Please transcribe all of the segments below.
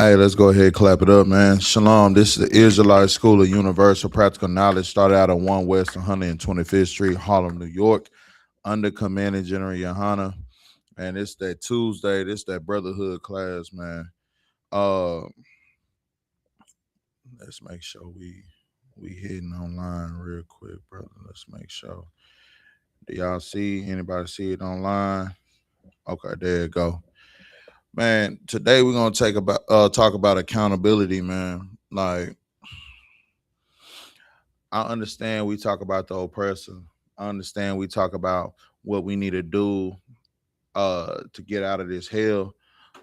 Hey, let's go ahead and clap it up, man. Shalom. This is the Israelite School of Universal Practical Knowledge. Started out on 1 West 125th Street, Harlem, New York, under Commanding General YAHANNA. And it's that Tuesday. This that Brotherhood class, man. Let's make sure we hitting online real quick, brother. Let's make sure. Do y'all see? Anybody see it online? Okay, there you go. Man, today we're gonna talk about accountability, man. Like, I understand we talk about the oppressor. I understand we talk about what we need to do to get out of this hell.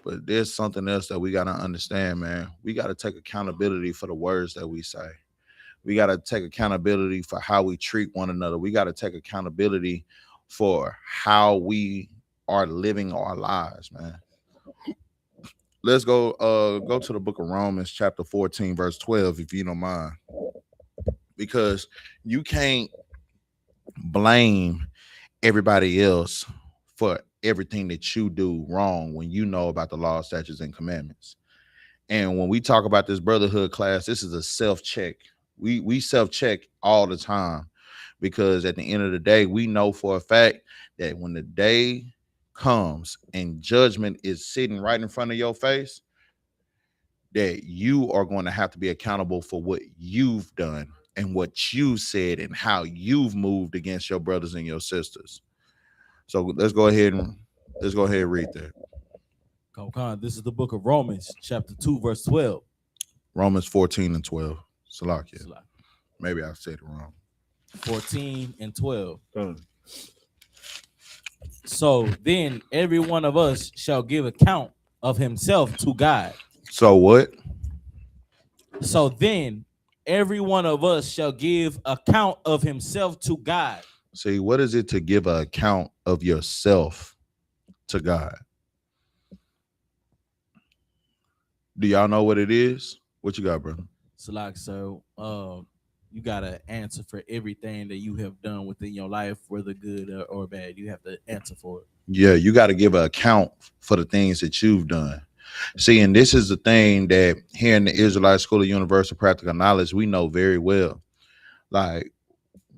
But there's something else that we gotta understand, man. We gotta take accountability for the words that we say. We gotta take accountability for how we treat one another. We gotta take accountability for how we are living our lives, man. Let's go to the book of Romans, chapter 14, verse 12, if you don't mind. Because you can't blame everybody else for everything that you do wrong when you know about the law, statutes, and commandments. And when we talk about this brotherhood class, this is a self-check. We self-check all the time, because at the end of the day, we know for a fact that when the day comes and judgment is sitting right in front of your face, that you are going to have to be accountable for what you've done and what you said and how you've moved against your brothers and your sisters. So let's go ahead and read that. This is the book of Romans, chapter 2, verse 12. Romans 14 and 12. Salakia. Maybe I said it wrong. 14 and 12. So then every one of us shall give account of himself to God. So what? So then every one of us shall give account of himself to God. See, what is it to give an account of yourself to God? Do y'all know what it is? What you got, brother? So you got to answer for everything that you have done within your life, whether good or bad. You have to answer for it. Yeah, you got to give an account for the things that you've done. See, and this is the thing that here in the Israelite School of Universal Practical Knowledge, we know very well. Like,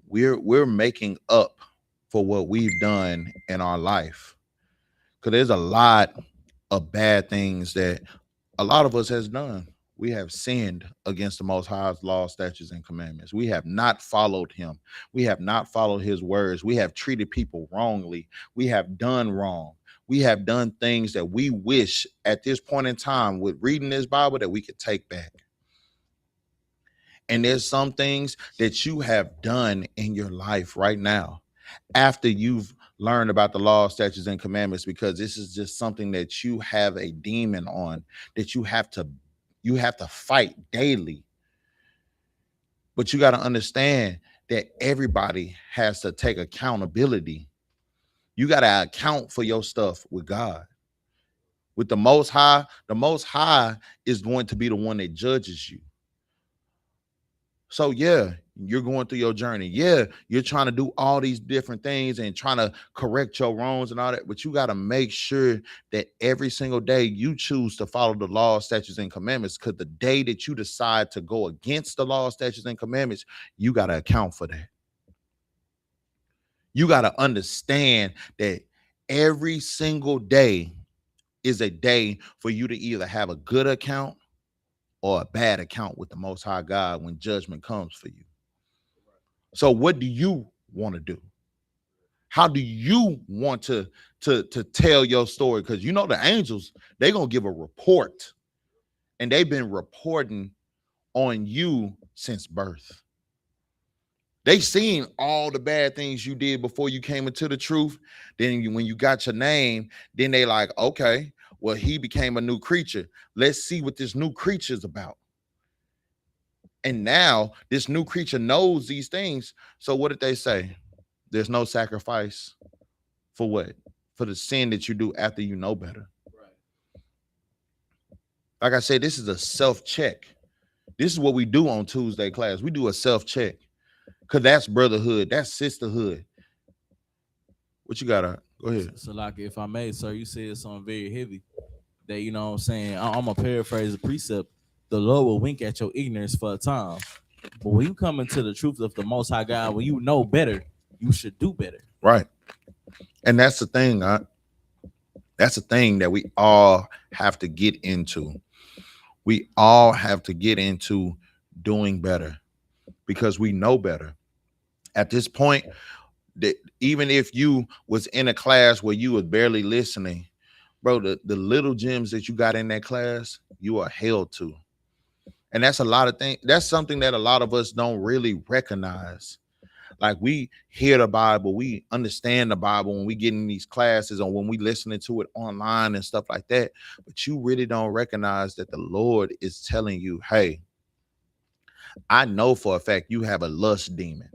we're making up for what we've done in our life. Because there's a lot of bad things that a lot of us has done. We have sinned against the Most High's law, statutes, and commandments. We have not followed him. We have not followed his words. We have treated people wrongly. We have done wrong. We have done things that we wish at this point in time with reading this Bible that we could take back. And there's some things that you have done in your life right now after you've learned about the law, statutes, and commandments, because this is just something that you have a demon on, that you have to fight daily. But you got to understand that everybody has to take accountability. You got to account for your stuff with God. With the Most High is going to be the one that judges you. So yeah, you're going through your journey. Yeah, you're trying to do all these different things and trying to correct your wrongs and all that, but you got to make sure that every single day you choose to follow the law, statutes, and commandments, because the day that you decide to go against the law, statutes, and commandments, you got to account for that. You got to understand that every single day is a day for you to either have a good account or a bad account with the Most High God when judgment comes for you. So what do you want to do? How do you want to tell your story? Because you know the angels, they're going to give a report. And they've been reporting on you since birth. They've seen all the bad things you did before you came into the truth. Then when you got your name, then they like, okay, well, he became a new creature. Let's see what this new creature is about. And now this new creature knows these things. So what did they say? There's no sacrifice for what? For the sin that you do after you know better. Right. Like I said, this is a self-check. This is what we do on Tuesday class. We do a self-check. Because that's brotherhood. That's sisterhood. What you got? Go ahead. So like, if I may, sir, you said something very heavy. that, you know what I'm saying, I'm gonna paraphrase the precept, the Lord will wink at your ignorance for a time. But when you come into the truth of the Most High God, when you know better, you should do better. Right. And that's the thing. That's the thing that we all have to get into. We all have to get into doing better because we know better. At this point, that even if you was in a class where you was barely listening, bro, the little gems that you got in that class, you are held to. And that's a lot of things. That's something that a lot of us don't really recognize. Like, we hear the Bible, we understand the Bible when we get in these classes or when we listening to it online and stuff like that. But you really don't recognize that the Lord is telling you, hey, I know for a fact you have a lust demon.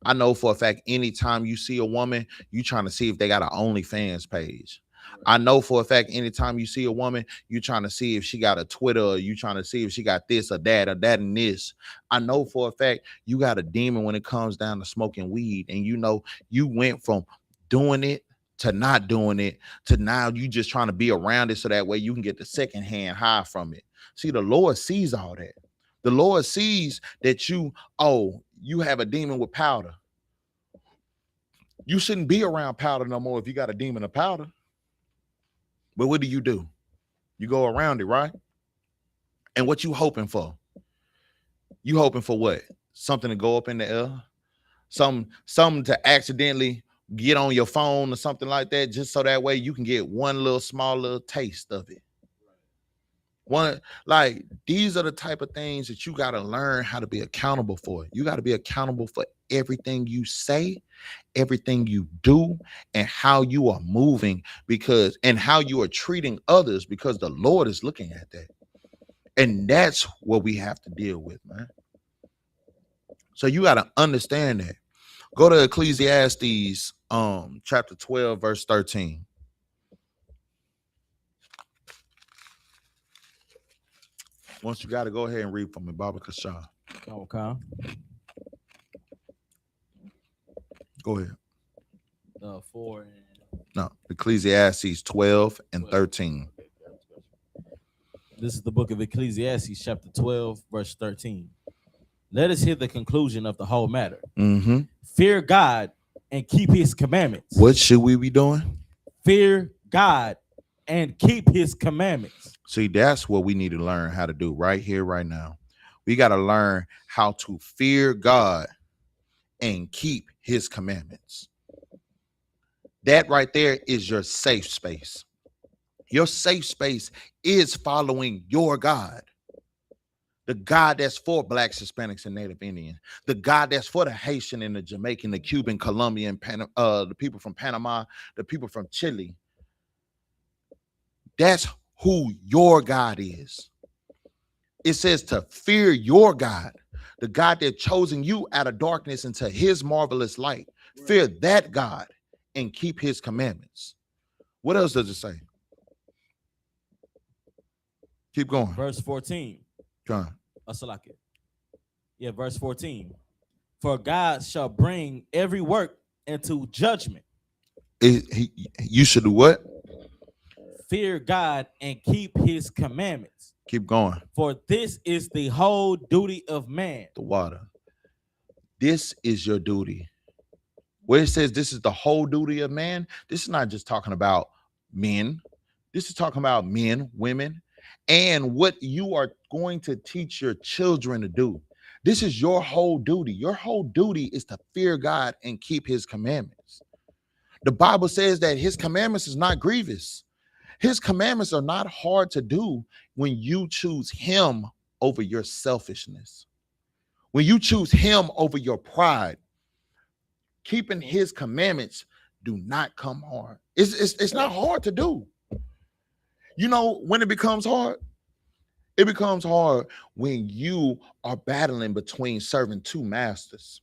I know for a fact anytime you see a woman, you trying to see if they got an OnlyFans page. I know for a fact anytime you see a woman, you trying to see if she got a Twitter, or you trying to see if she got this or that and this. I know for a fact you got a demon when it comes down to smoking weed, and you know you went from doing it to not doing it to now you just trying to be around it so that way you can get the secondhand high from it. See, the Lord sees all that. The Lord sees that you have a demon with powder. You shouldn't be around powder no more if you got a demon of powder. But what do? You go around it, right? And what you hoping for? You hoping for what? Something to go up in the air? Something to accidentally get on your phone or something like that, just so that way you can get one little small little taste of it. Like, these are the type of things that you got to learn how to be accountable for. You got to be accountable for everything you say, everything you do, and how you are moving, and how you are treating others, because the Lord is looking at that. And that's what we have to deal with, man. So you got to understand that. Go to Ecclesiastes chapter 12, verse 13. Once you got to go ahead and read for me, Baba Kasha. Okay. Go ahead. 4 and No, Ecclesiastes 12 and 13. This is the book of Ecclesiastes, chapter 12, verse 13. Let us hear the conclusion of the whole matter. Mm-hmm. Fear God and keep his commandments. What should we be doing? Fear God and keep his commandments. See, that's what we need to learn how to do right here, right now. We got to learn how to fear God and keep his commandments. That right there is your safe space. Your safe space is following your God. The God that's for Blacks, Hispanics, and Native Indians. The God that's for the Haitian and the Jamaican, the Cuban, Colombian, the people from Panama, the people from Chile. That's who your God is. It says to fear your God, the God that chosen you out of darkness into his marvelous light. Right. Fear that God and keep his commandments. What else does it say? Keep going. Verse 14. John. Yeah, verse 14. For God shall bring every work into judgment. You should do what? Fear God and keep his commandments. Keep going. For this is the whole duty of man. The water. This is your duty. Where it says this is the whole duty of man, this is not just talking about men. This is talking about men, women, and what you are going to teach your children to do. This is your whole duty. Your whole duty is to fear God and keep his commandments. The Bible says that his commandments is not grievous. His commandments are not hard to do when you choose him over your selfishness. When you choose him over your pride. Keeping his commandments do not come hard. It's not hard to do. You know when it becomes hard? It becomes hard when you are battling between serving two masters.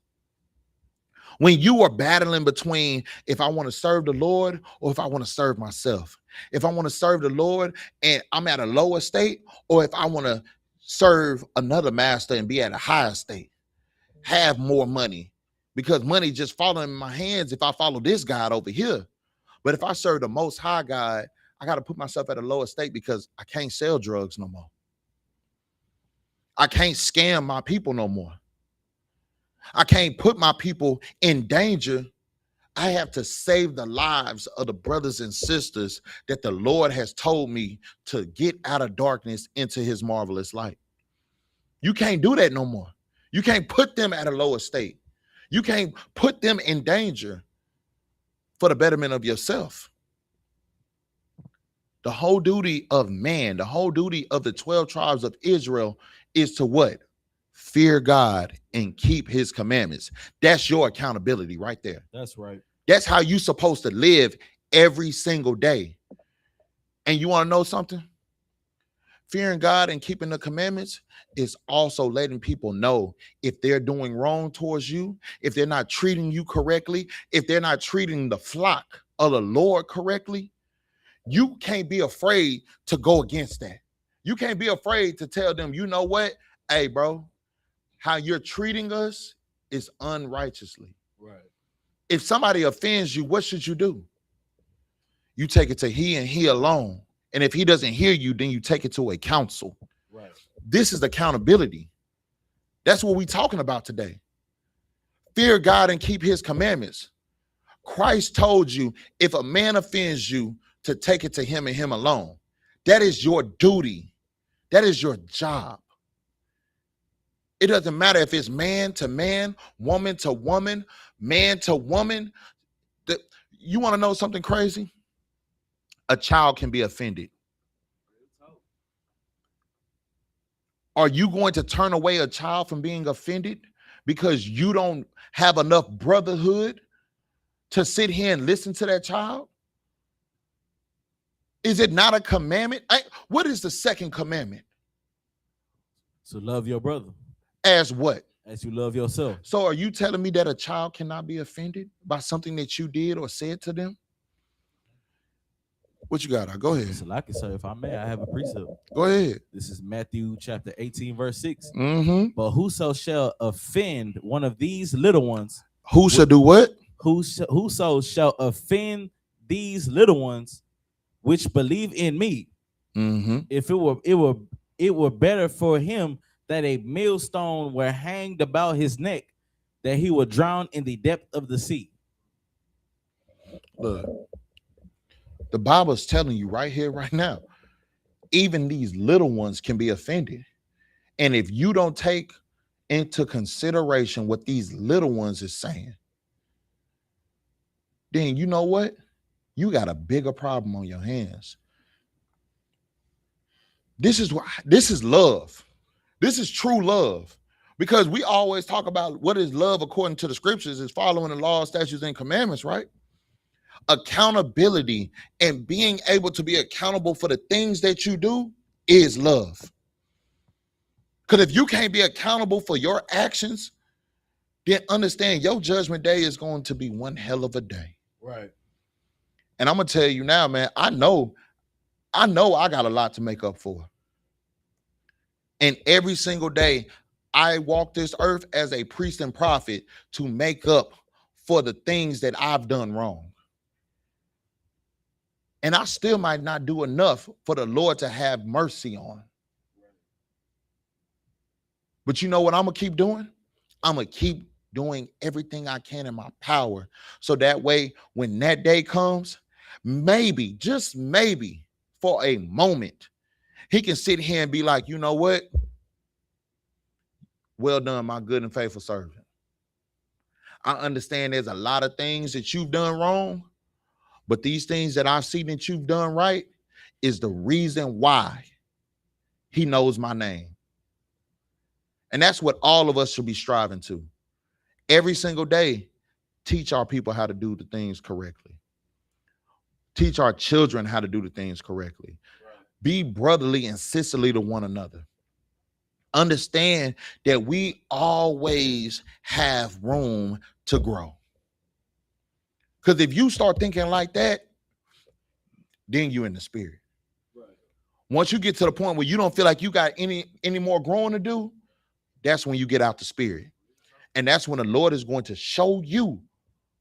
When you are battling between if I want to serve the Lord or if I want to serve myself. If I want to serve the Lord and I'm at a lower state, or if I want to serve another master and be at a higher state, have more money, because money just falling in my hands if I follow this God over here. But if I serve the Most High God, I got to put myself at a lower state because I can't sell drugs no more. I can't scam my people no more. I can't put my people in danger. I have to save the lives of the brothers and sisters that the Lord has told me to get out of darkness into his marvelous light. You can't do that no more. You can't put them at a lower state. You can't put them in danger for the betterment of yourself. The whole duty of man, the whole duty of the 12 tribes of Israel is to what? Fear God and keep his commandments. That's your accountability right there. That's right. That's how you're supposed to live every single day. And you want to know something? Fearing God and keeping the commandments is also letting people know if they're doing wrong towards you, if they're not treating you correctly, if they're not treating the flock of the Lord correctly. You can't be afraid to go against that. You can't be afraid to tell them, you know what? Hey, bro, how you're treating us is unrighteously. Right. If somebody offends you, what should you do? You take it to he and he alone. And if he doesn't hear you, then you take it to a council. Right. This is accountability. That's what we're talking about today. Fear God and keep his commandments. Christ told you, if a man offends you, to take it to him and him alone. That is your duty. That is your job. It doesn't matter if it's man to man, woman to woman, man to woman. You want to know something crazy? A child can be offended. Are you going to turn away a child from being offended because you don't have enough brotherhood to sit here and listen to that child? Is it not a commandment? What is the second commandment? To love your brother. As what? As you love yourself. So are you telling me that a child cannot be offended by something that you did or said to them? What you got? Go ahead. So like it, sir, if I may, I have a precept. Go ahead. This is Matthew chapter 18, verse 6. Mm-hmm. But whoso shall offend one of these little ones. Who shall do what? Whoso shall offend these little ones which believe in me. Mm-hmm. If it were better for him that a millstone were hanged about his neck, that he would drown in the depth of the sea. Look, the Bible's telling you right here, right now, even these little ones can be offended. And if you don't take into consideration what these little ones is saying, then you know what? You got a bigger problem on your hands. This is love. This is true love. Because we always talk about what is love according to the scriptures is following the law, statutes, and commandments, right? Accountability and being able to be accountable for the things that you do is love. Because if you can't be accountable for your actions, then understand your judgment day is going to be one hell of a day. Right. And I'm going to tell you now, man, I know I got a lot to make up for. And every single day, I walk this earth as a priest and prophet to make up for the things that I've done wrong. And I still might not do enough for the Lord to have mercy on. But you know what I'm going to keep doing? I'm going to keep doing everything I can in my power. So that way, when that day comes, maybe, just maybe, for a moment, he can sit here and be like, you know what? Well done, my good and faithful servant. I understand there's a lot of things that you've done wrong, but these things that I've seen that you've done right is the reason why he knows my name. And that's what all of us should be striving to. Every single day, teach our people how to do the things correctly. Teach our children how to do the things correctly. Be brotherly and sisterly to one another. Understand that we always have room to grow. Because if you start thinking like that, then you're in the spirit. Right. Once you get to the point where you don't feel like you got any more growing to do, that's when you get out the spirit. And that's when the Lord is going to show you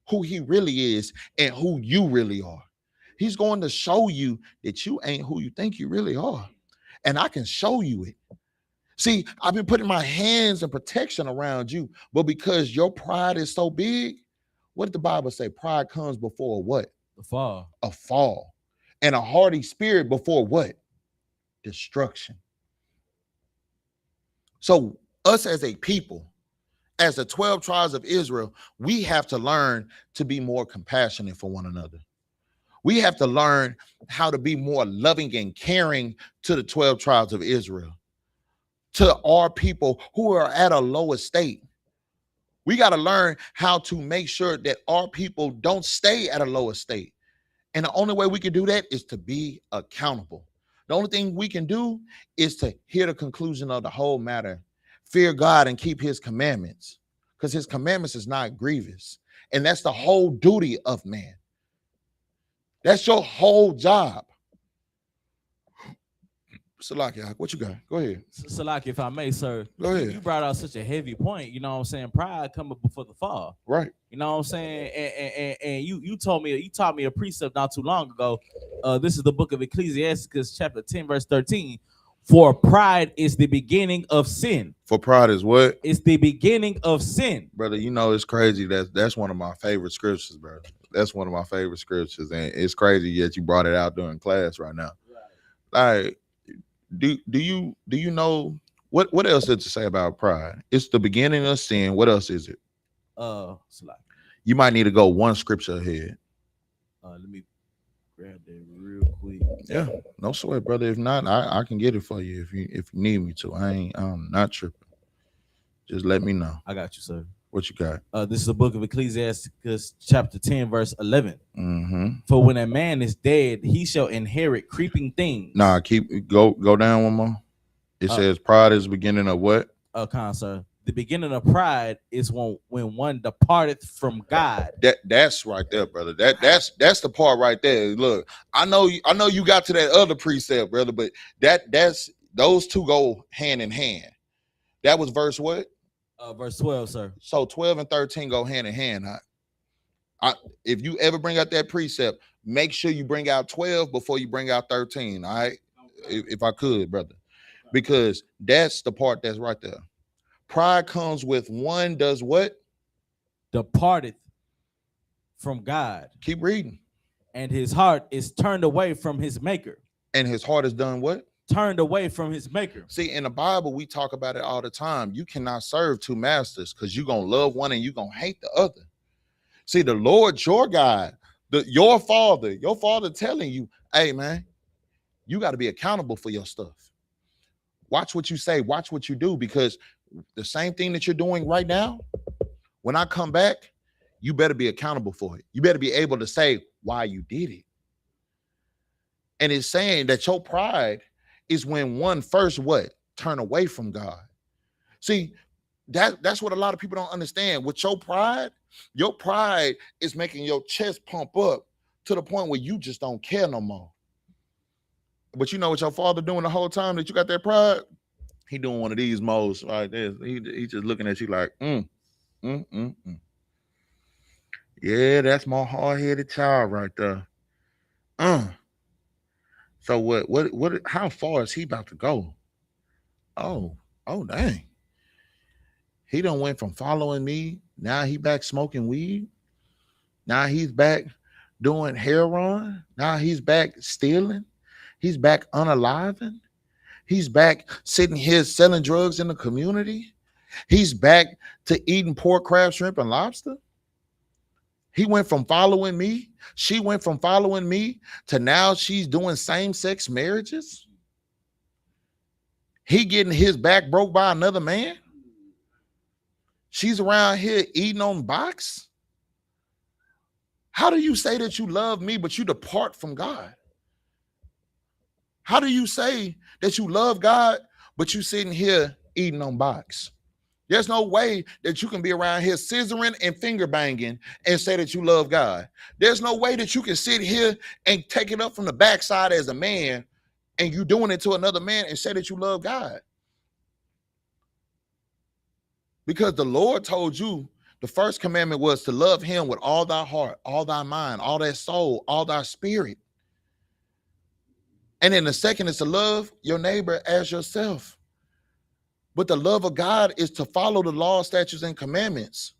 who he really is and who you really are. He's going to show you that you ain't who you think you really are. And I can show you it. See, I've been putting my hands and protection around you, but because your pride is so big, what did the Bible say? Pride comes before what? The fall. A fall. And a haughty spirit before what? Destruction. So us as a people, as the 12 tribes of Israel, we have to learn to be more compassionate for one another. We have to learn how to be more loving and caring to the 12 tribes of Israel, to our people who are at a lower state. We got to learn how to make sure that our people don't stay at a lower state. And the only way we can do that is to be accountable. The only thing we can do is to hear the conclusion of the whole matter, fear God and keep his commandments, because his commandments is not grievous. And that's the whole duty of man. That's your whole job. Salakia, what you got? Go ahead. Salaki, if I may, sir. Go ahead. You brought out such a heavy point. You know what I'm saying? Pride coming before the fall. Right. You know what I'm saying? And you taught me a precept not too long ago. This is the book of Ecclesiastes, chapter 10, verse 13. For pride is the beginning of sin. For pride is what? It's the beginning of sin. Brother, you know it's crazy. That's one of my favorite scriptures, bro. That's one of my favorite scriptures. And it's crazy that you brought it out during class right now. Right. Like, do you know what else is to say about pride? It's the beginning of sin. What else is it? You might need to go one scripture ahead. Let me grab that real quick. Yeah, no sweat, brother. If not, I can get it for you if you need me to. I'm not tripping. Just let me know. I got you, sir. What you got? This is the book of Ecclesiastes, chapter 10, verse 11. Mm-hmm. For when a man is dead, he shall inherit creeping things. Nah, go down one more. It says pride is the beginning of what? Sir. The beginning of pride is when one departeth from God. That's right there, brother. That's the part right there. Look, I know you got to that other precept, brother, but that's those two go hand in hand. That was verse what? Verse 12, sir. So 12 and 13 go hand in hand. If you ever bring out that precept, make sure you bring out 12 before you bring out 13. All right, if I could, brother, because that's the part that's right there. Pride comes with one does what? Departeth from God. Keep reading. And his heart is turned away from his maker. And his heart is done what? Turned away from his maker. See, in the Bible, we talk about it all the time. You cannot serve two masters because you're going to love one and you're going to hate the other. See, the Lord, your God, your father telling you, hey, man, you got to be accountable for your stuff. Watch what you say. Watch what you do, because the same thing that you're doing right now, when I come back, you better be accountable for it. You better be able to say why you did it. And it's saying that your pride is when one first what? Turn away from God. See, that's what a lot of people don't understand. With your pride is making your chest pump up to the point where you just don't care no more. But you know what your father doing the whole time that you got that pride? He doing one of these modes right there. He just looking at you like, Yeah, that's my hard-headed child right there. So what how far is he about to go? Oh dang. He done went from following me. Now he back smoking weed. Now he's back doing heroin. Now he's back stealing. He's back unaliving. He's back sitting here selling drugs in the community. He's back to eating pork, crab, shrimp, and lobster. He went from following me. She went from following me to now she's doing same-sex marriages. He getting his back broke by another man. She's around here eating on box. How do you say that you love me, but you depart from God? How do you say that you love God, but you sitting here eating on box? There's no way that you can be around here scissoring and finger banging and say that you love God. There's no way that you can sit here and take it up from the backside as a man and you doing it to another man and say that you love God. Because the Lord told you the first commandment was to love him with all thy heart, all thy mind, all thy soul, all thy spirit. And then the second is to love your neighbor as yourself. But the love of God is to follow the law, statutes, and commandments.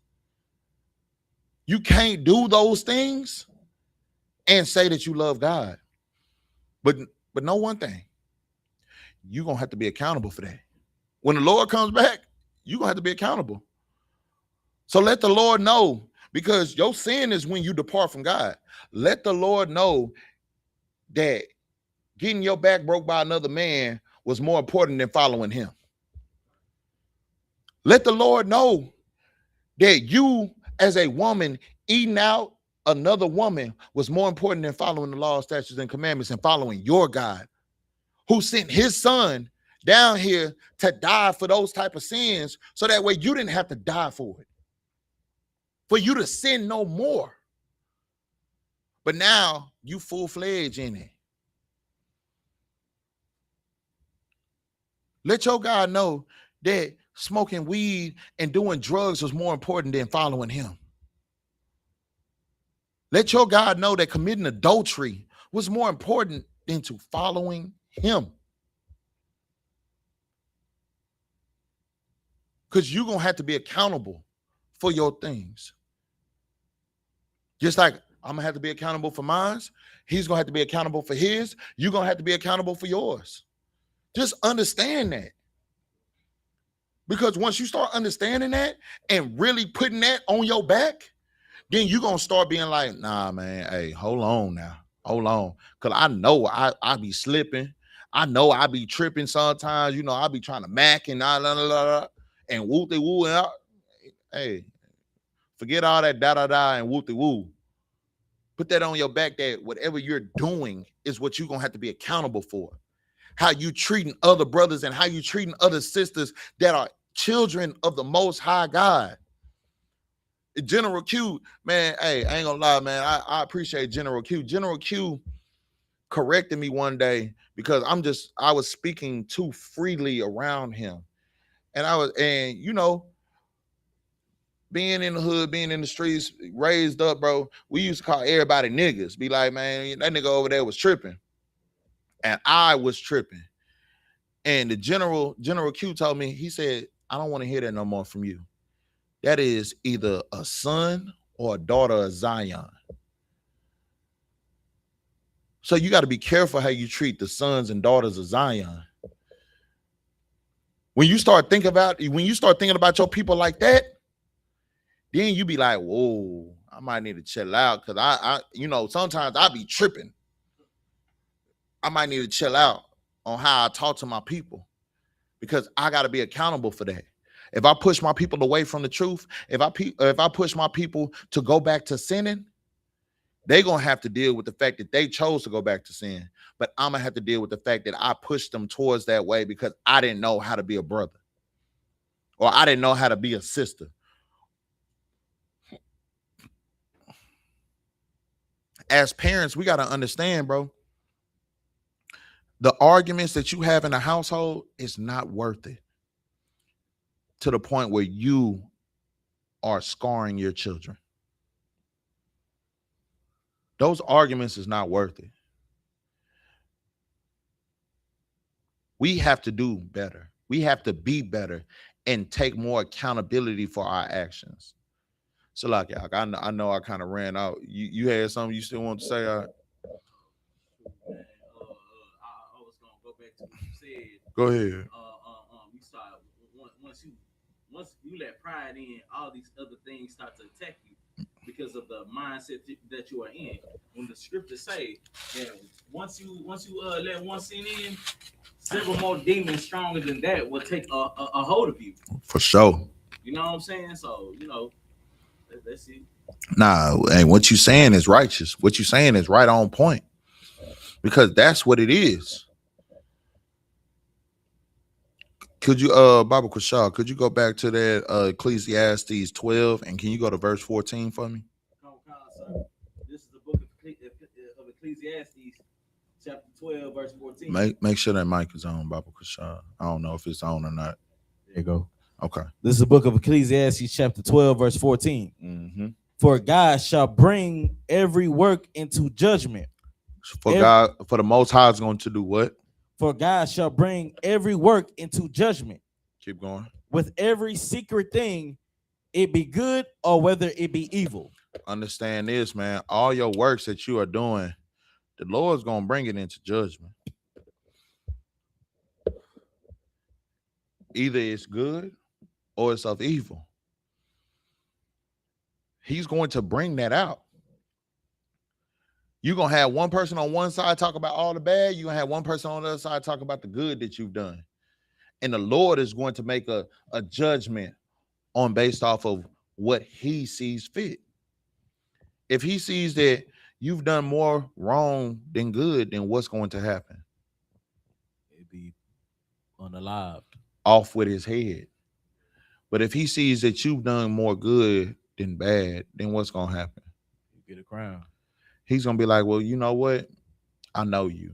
You can't do those things and say that you love God. But know one thing, you're going to have to be accountable for that. When the Lord comes back, you're going to have to be accountable. So let the Lord know, because your sin is when you depart from God. Let the Lord know that getting your back broke by another man was more important than following him. Let the Lord know that you as a woman eating out another woman was more important than following the law, statutes, and commandments and following your God, who sent his son down here to die for those type of sins, so that way you didn't have to die for it, for you to sin no more. But now you full-fledged in it. Let your God know that smoking weed and doing drugs was more important than following him. Let your God know that committing adultery was more important than to following him. Because you're going to have to be accountable for your things. Just like I'm going to have to be accountable for mine. He's going to have to be accountable for his. You're going to have to be accountable for yours. Just understand that. Because once you start understanding that and really putting that on your back, then you're going to start being like, nah, man, hey, hold on now. Hold on. Because I know I be slipping. I know I be tripping sometimes. You know, I be trying to mac and and woo-de-woo. Hey, forget all that da-da-da and woo-de-woo. Put that on your back, that whatever you're doing is what you're going to have to be accountable for. How you treating other brothers and how you treating other sisters that are children of the Most High God. General Q, man, hey, I ain't gonna lie, man. I appreciate General Q. General Q corrected me one day because I was speaking too freely around him. And you know, being in the hood, being in the streets, raised up, bro, we used to call everybody niggas. Be like, man, that nigga over there was tripping. And I was tripping. And the General Q told me, he said, I don't want to hear that no more from you. That is either a son or a daughter of Zion. So you got to be careful how you treat the sons and daughters of Zion. When you start thinking about your people like that, then you be like, whoa, I might need to chill out, because I you know, sometimes I be tripping. I might need to chill out on how I talk to my people, because I got to be accountable for that. If I push my people away from the truth, if I push my people to go back to sinning, they're going to have to deal with the fact that they chose to go back to sin. But I'm going to have to deal with the fact that I pushed them towards that way because I didn't know how to be a brother, or I didn't know how to be a sister. As parents, we got to understand, bro, the arguments that you have in a household is not worth it, to the point where you are scarring your children. Those arguments is not worth it. We have to do better. We have to be better and take more accountability for our actions. So, like, I know I kind of ran out. You had something you still want to say? I was gonna go back to what you said. Go ahead. You start once you let pride in, all these other things start to attack you because of the mindset that you are in. When the scriptures say that once you let one sin in, several more demons stronger than that will take a hold of you. For sure. You know what I'm saying? So, you know, let's see. Nah, and what you saying is righteous. What you saying is right on point, because that's what it is. Could you, Baba Kushal, could you go back to that Ecclesiastes 12, and can you go to verse 14 for me? This is the book of Ecclesiastes, chapter 12, verse 14. Make sure that mic is on, Baba Kushal. I don't know if it's on or not. There you go. Okay. This is the book of Ecclesiastes, chapter 12, verse 14. Mm-hmm. For God shall bring every work into judgment. For the Most High is going to do what? For God shall bring every work into judgment. Keep going. With every secret thing, it be good or whether it be evil. Understand this, man. All your works that you are doing, the Lord's going to bring it into judgment. Either it's good or it's of evil. He's going to bring that out. You're going to have one person on one side talk about all the bad. You're going to have one person on the other side talk about the good that you've done. And the Lord is going to make a judgment on based off of what he sees fit. If he sees that you've done more wrong than good, then what's going to happen? It be unalived. Off with his head. But if he sees that you've done more good than bad, then what's going to happen? You get a crown. He's going to be like, well, you know what? I know you.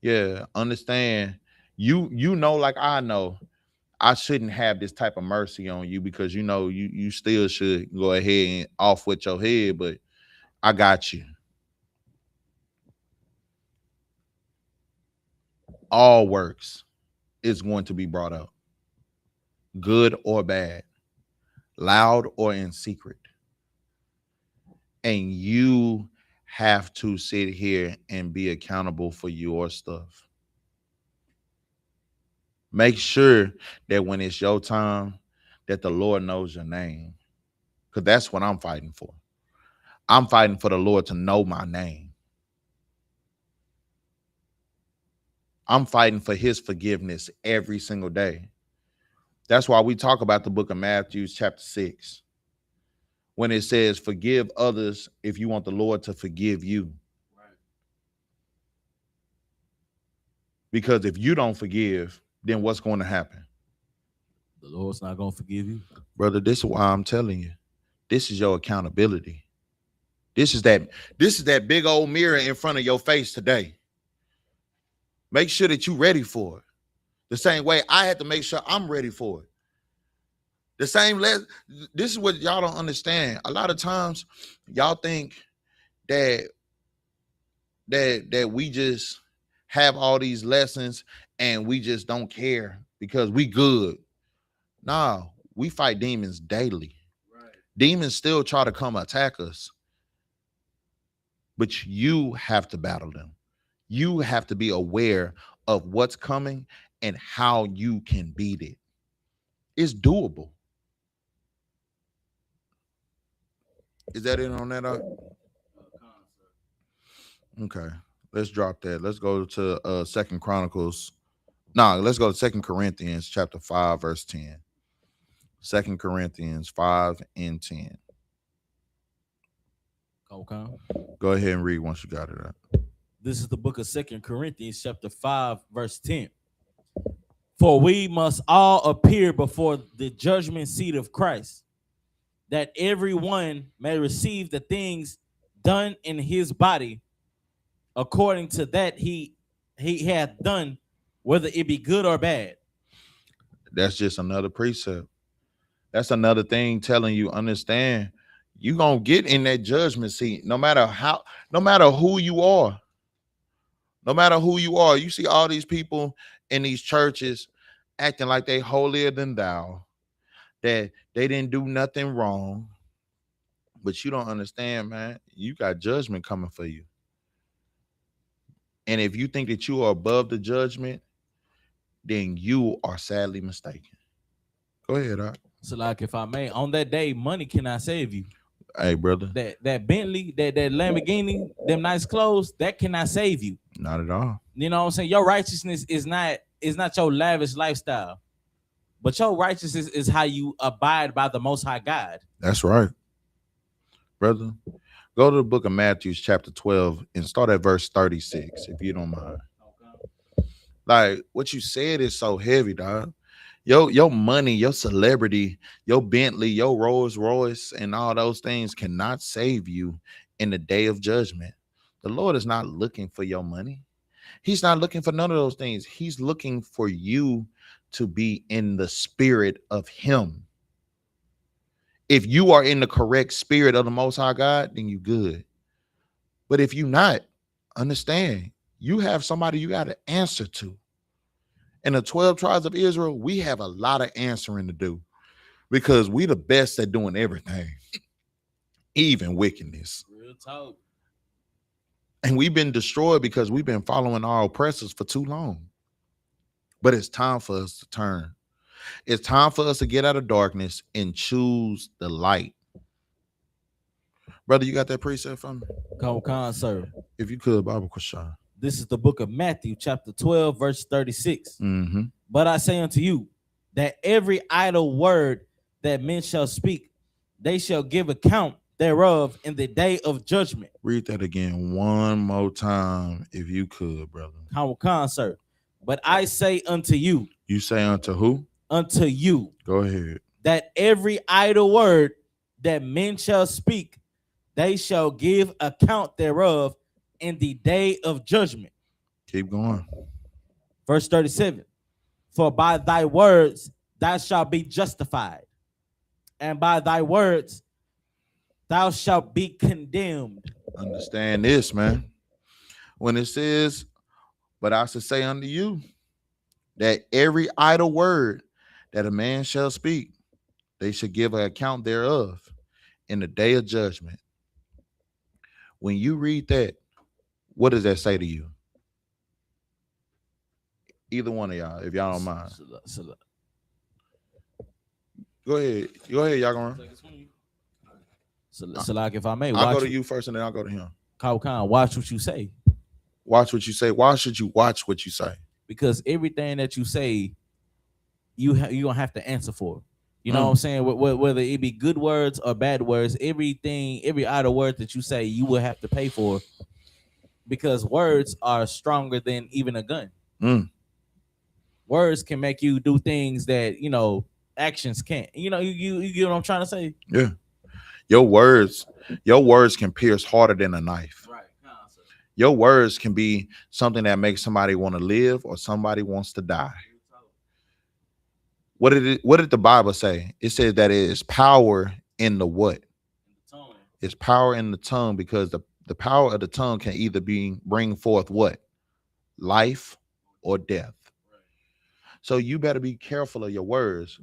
Yeah, understand. You know, like I know, I shouldn't have this type of mercy on you because you know you still should go ahead and off with your head, but I got you. All works is going to be brought up, good or bad, loud or in secret. And you have to sit here and be accountable for your stuff. Make sure that when it's your time, that the Lord knows your name. Because that's what I'm fighting for. I'm fighting for the Lord to know my name. I'm fighting for his forgiveness every single day. That's why we talk about the book of Matthew, chapter 6. When it says, forgive others if you want the Lord to forgive you. Right. Because if you don't forgive, then what's going to happen? The Lord's not going to forgive you. Brother, this is why I'm telling you. This is your accountability. This is that big old mirror in front of your face today. Make sure that you're ready for it. The same way I had to make sure I'm ready for it. This is what y'all don't understand. A lot of times y'all think that we just have all these lessons and we just don't care because we good. Nah, we fight demons daily. Right. Demons still try to come attack us. But you have to battle them. You have to be aware of what's coming and how you can beat it. It's doable. Is that it on that? Okay, let's drop that. Let's go to Second Chronicles. Let's go to 2 Corinthians chapter 5, verse 10. 2 Corinthians 5 and 10. Okay. Go ahead and read once you got it up. This is the book of 2 Corinthians chapter 5, verse 10. For we must all appear before the judgment seat of Christ, that everyone may receive the things done in his body according to that he hath done, whether it be good or bad. That's just another precept. That's another thing telling you, understand, you're going to get in that judgment seat no matter who you are. No matter who you are. You see all these people in these churches acting like they holier than thou, that they didn't do nothing wrong. But you don't understand, man. You got judgment coming for you. And if you think that you are above the judgment, then you are sadly mistaken. Go ahead, Doc. So, like, if I may, on that day, money cannot save you. Hey, brother. That Bentley, that Lamborghini, them nice clothes, that cannot save you. Not at all. You know what I'm saying? Your righteousness is not your lavish lifestyle, but your righteousness is how you abide by the Most High God. That's right, brother. Go to the book of Matthew, chapter 12, and start at verse 36, if you don't mind. Okay. Like, what you said is so heavy, dog. Your money, your celebrity, your Bentley, your Rolls Royce, and all those things cannot save you in the day of judgment. The Lord is not looking for your money. He's not looking for none of those things. He's looking for you to be in the spirit of him. If you are in the correct spirit of the Most High God, then you good. But if you not, understand, you have somebody you got to answer to. In the 12 tribes of Israel, we have a lot of answering to do because we the best at doing everything, even wickedness. Real talk. And we've been destroyed because we've been following our oppressors for too long. But it's time for us to turn. It's time for us to get out of darkness and choose the light. Brother, you got that precept for me? Con, sir. If you could, Bible question. This is the book of Matthew, chapter 12, verse 36. Mm-hmm. But I say unto you that every idle word that men shall speak, they shall give account thereof in the day of judgment. Read that again one more time, if you could, brother. Con, sir. But I say unto you. You say unto who? Unto you. Go ahead. That every idle word that men shall speak, they shall give account thereof in the day of judgment. Keep going. Verse 37. For by thy words thou shalt be justified, and by thy words thou shalt be condemned. Understand this, man. When it says, but I should say unto you that every idle word that a man shall speak, they should give an account thereof in the day of judgment. When you read that, what does that say to you? Either one of y'all, if y'all don't mind. Go ahead, y'all gonna. So like, if I may, I'll go to you first, and then I'll go to him. Khan, watch what you say. Watch what you say. Why should you watch what you say? Because everything that you say, you don't have to answer for. You know what I'm saying? Whether it be good words or bad words, every idle word that you say, you will have to pay for, because words are stronger than even a gun. Words can make you do things that, actions can't. You get what I'm trying to say? Yeah. Your words can pierce harder than a knife. Right. Your words can be something that makes somebody want to live or somebody wants to die. What did the Bible say? It says that it is power in the what? It's power in the tongue, because the power of the tongue can either bring forth what? Life or death. Right. So you better be careful of your words.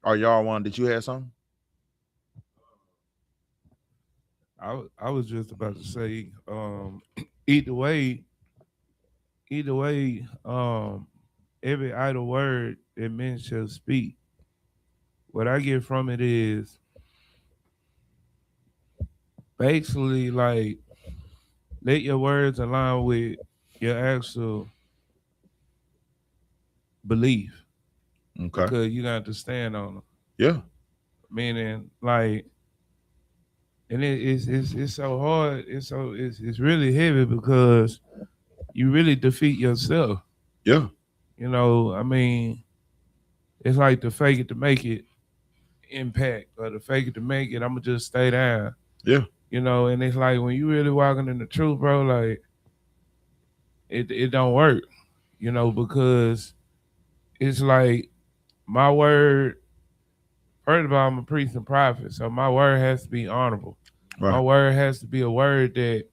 Or y'all one, did you have something? I was just about to say, either way, every idle word that men shall speak, what I get from it is basically like, let your words align with your actual belief. Okay. Because you got to stand on them. Yeah. Meaning, like, and it's so hard. It's really heavy because you really defeat yourself. Yeah. I mean, it's like the fake it to make it impact, or the fake it to make it, I'm gonna just stay down. Yeah. And it's like, when you really walking in the truth, bro, like, it don't work, because it's like, my word, first of all, I'm a priest and prophet, so my word has to be honorable. Right. My word has to be a word that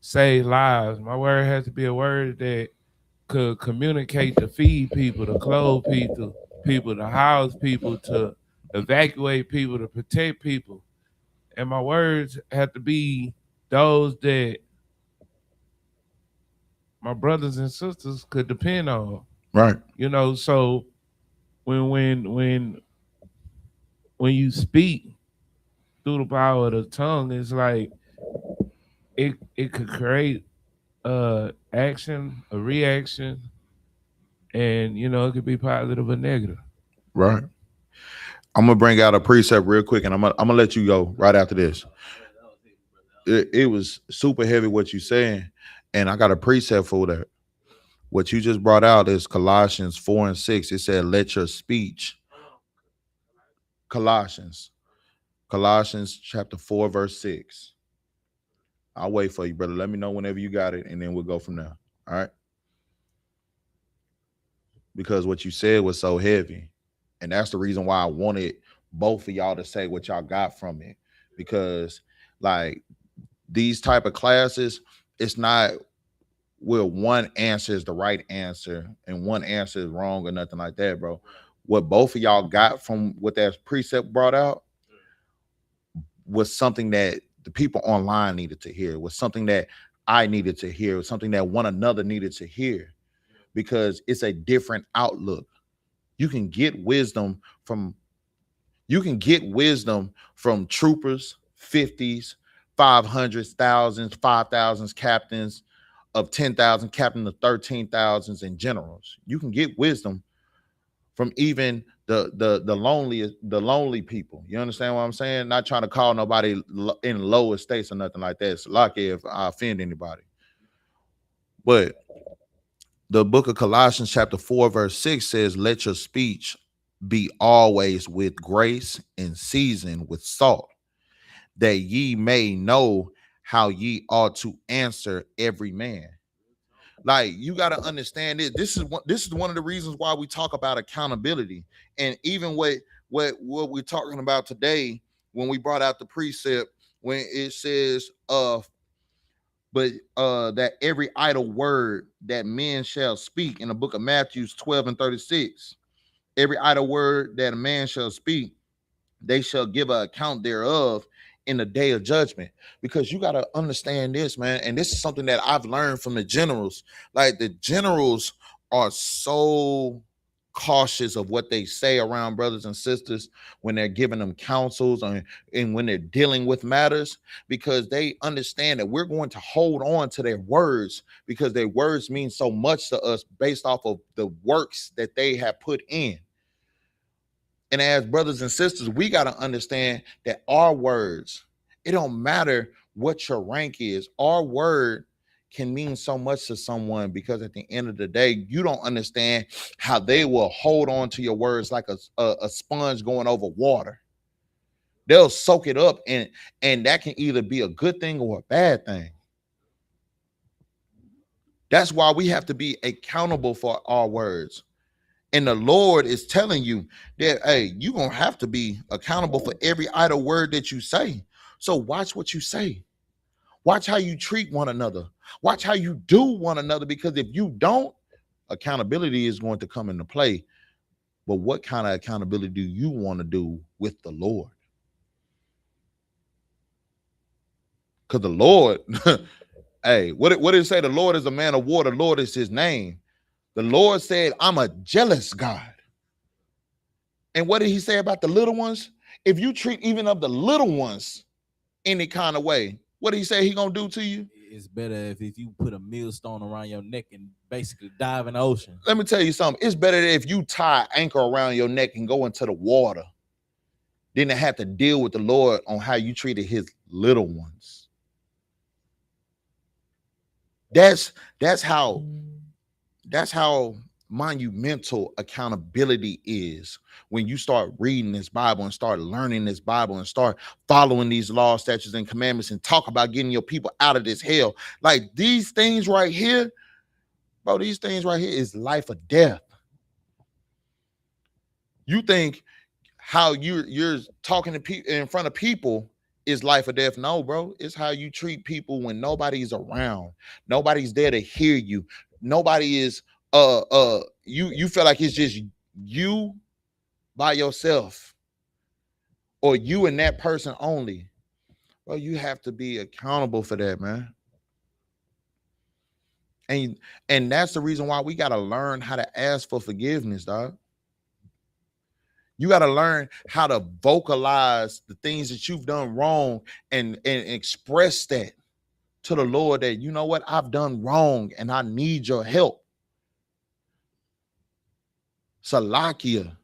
saves lives. My word has to be a word that could communicate to feed people, to clothe people, to house people, to evacuate people, to protect people. And my words have to be those that my brothers and sisters could depend on. Right. So when you speak through the power of the tongue, it's like it could create action, a reaction, and it could be positive or negative. Right. I'm gonna bring out a precept real quick, and I'm gonna let you go right after this. It was super heavy what you saying, and I got a precept for that. What you just brought out is Colossians 4:6. It said, "Let your speech." Colossians chapter 4 verse 6. I'll wait for you, brother. Let me know whenever you got it, and then we'll go from there. All right. Because what you said was so heavy. And that's the reason why I wanted both of y'all to say what y'all got from it. Because, like, these type of classes, it's not where one answer is the right answer and one answer is wrong or nothing like that, bro. What both of y'all got from what that precept brought out was something that the people online needed to hear, was something that I needed to hear, was something that one another needed to hear, because it's a different outlook. You can get wisdom from troopers, 50s, 500s, thousands, 5,000s, captains of 10,000, captain of 13,000s, and generals. You can get wisdom from even the lonely people. You understand what I'm saying? Not trying to call nobody in low estates or nothing like that. It's lucky if I offend anybody. But the book of Colossians chapter 4 verse 6 says, let your speech be always with grace and seasoned with salt, that ye may know how ye ought to answer every man. Like, you got to understand it. This is one of the reasons why we talk about accountability. And even what we're talking about today, when we brought out the precept, when it says that every idle word that men shall speak, in the book of Matthew 12 and 36, every idle word that a man shall speak, they shall give an account thereof in the day of judgment. Because you got to understand this, man. And this is something that I've learned from the generals. Like, the generals are so cautious of what they say around brothers and sisters when they're giving them counsels and when they're dealing with matters, because they understand that we're going to hold on to their words, because their words mean so much to us based off of the works that they have put in. And as brothers and sisters, we got to understand that our words, it don't matter what your rank is. Our word can mean so much to someone, because at the end of the day, you don't understand how they will hold on to your words like a sponge going over water. They'll soak it up, and that can either be a good thing or a bad thing. That's why we have to be accountable for our words. And the Lord is telling you that, hey, you're going to have to be accountable for every idle word that you say. So watch what you say. Watch how you treat one another. Watch how you do one another, because if you don't, accountability is going to come into play. But what kind of accountability do you want to do with the Lord? Because the Lord, hey, what did it say? The Lord is a man of war. The Lord is his name. The Lord said, I'm a jealous God. And what did he say about the little ones? If you treat even of the little ones any kind of way, what did he say he gonna do to you? It's better if you put a millstone around your neck and basically dive in the ocean. Let me tell you something. It's better if you tie anchor around your neck and go into the water than to have to deal with the Lord on how you treated his little ones. That's how monumental accountability is, when you start reading this Bible and start learning this Bible and start following these laws, statutes, and commandments, and talk about getting your people out of this hell. Like, these things right here, bro, these things right here is life or death. You think how you're talking to people in front of people is life or death? No, bro. It's how you treat people when nobody's around. Nobody's there to hear you. Nobody is you feel like it's just you by yourself, or you and that person only. Well, you have to be accountable for that, man. And that's the reason why we got to learn how to ask for forgiveness, dog. You got to learn how to vocalize the things that you've done wrong and express that to the Lord, that, you know what, I've done wrong and I need your help. Salakia,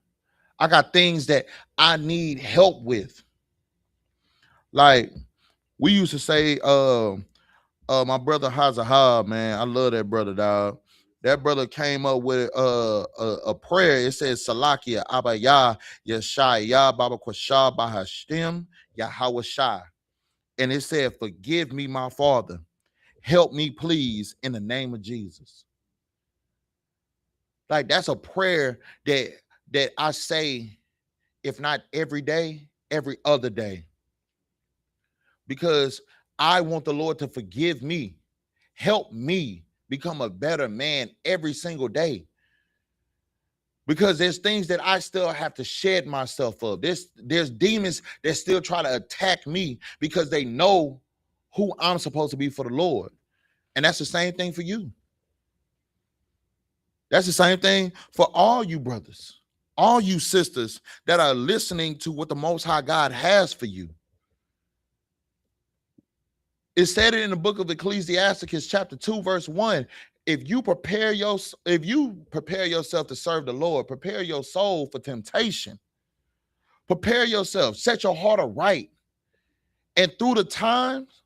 I got things that I need help with. Like, we used to say, my brother Hazahab, man, I love that brother, dog. That brother came up with a prayer. It says, Salakia, Abaya, Yeshaya, Baba Kwasha, Bahashtim, Yahawashai. And it said, forgive me, my Father. Help me, please, in the name of Jesus. Like, that's a prayer that I say, if not every day, every other day. Because I want the Lord to forgive me, help me become a better man every single day. Because there's things that I still have to shed myself of. There's demons that still try to attack me because they know who I'm supposed to be for the Lord. And that's the same thing for you. That's the same thing for all you brothers, all you sisters that are listening to what the Most High God has for you. It said it in the book of Ecclesiastes, chapter 2, verse 1. If you prepare yourself to serve the Lord, prepare your soul for temptation. Prepare yourself, set your heart aright. And through the times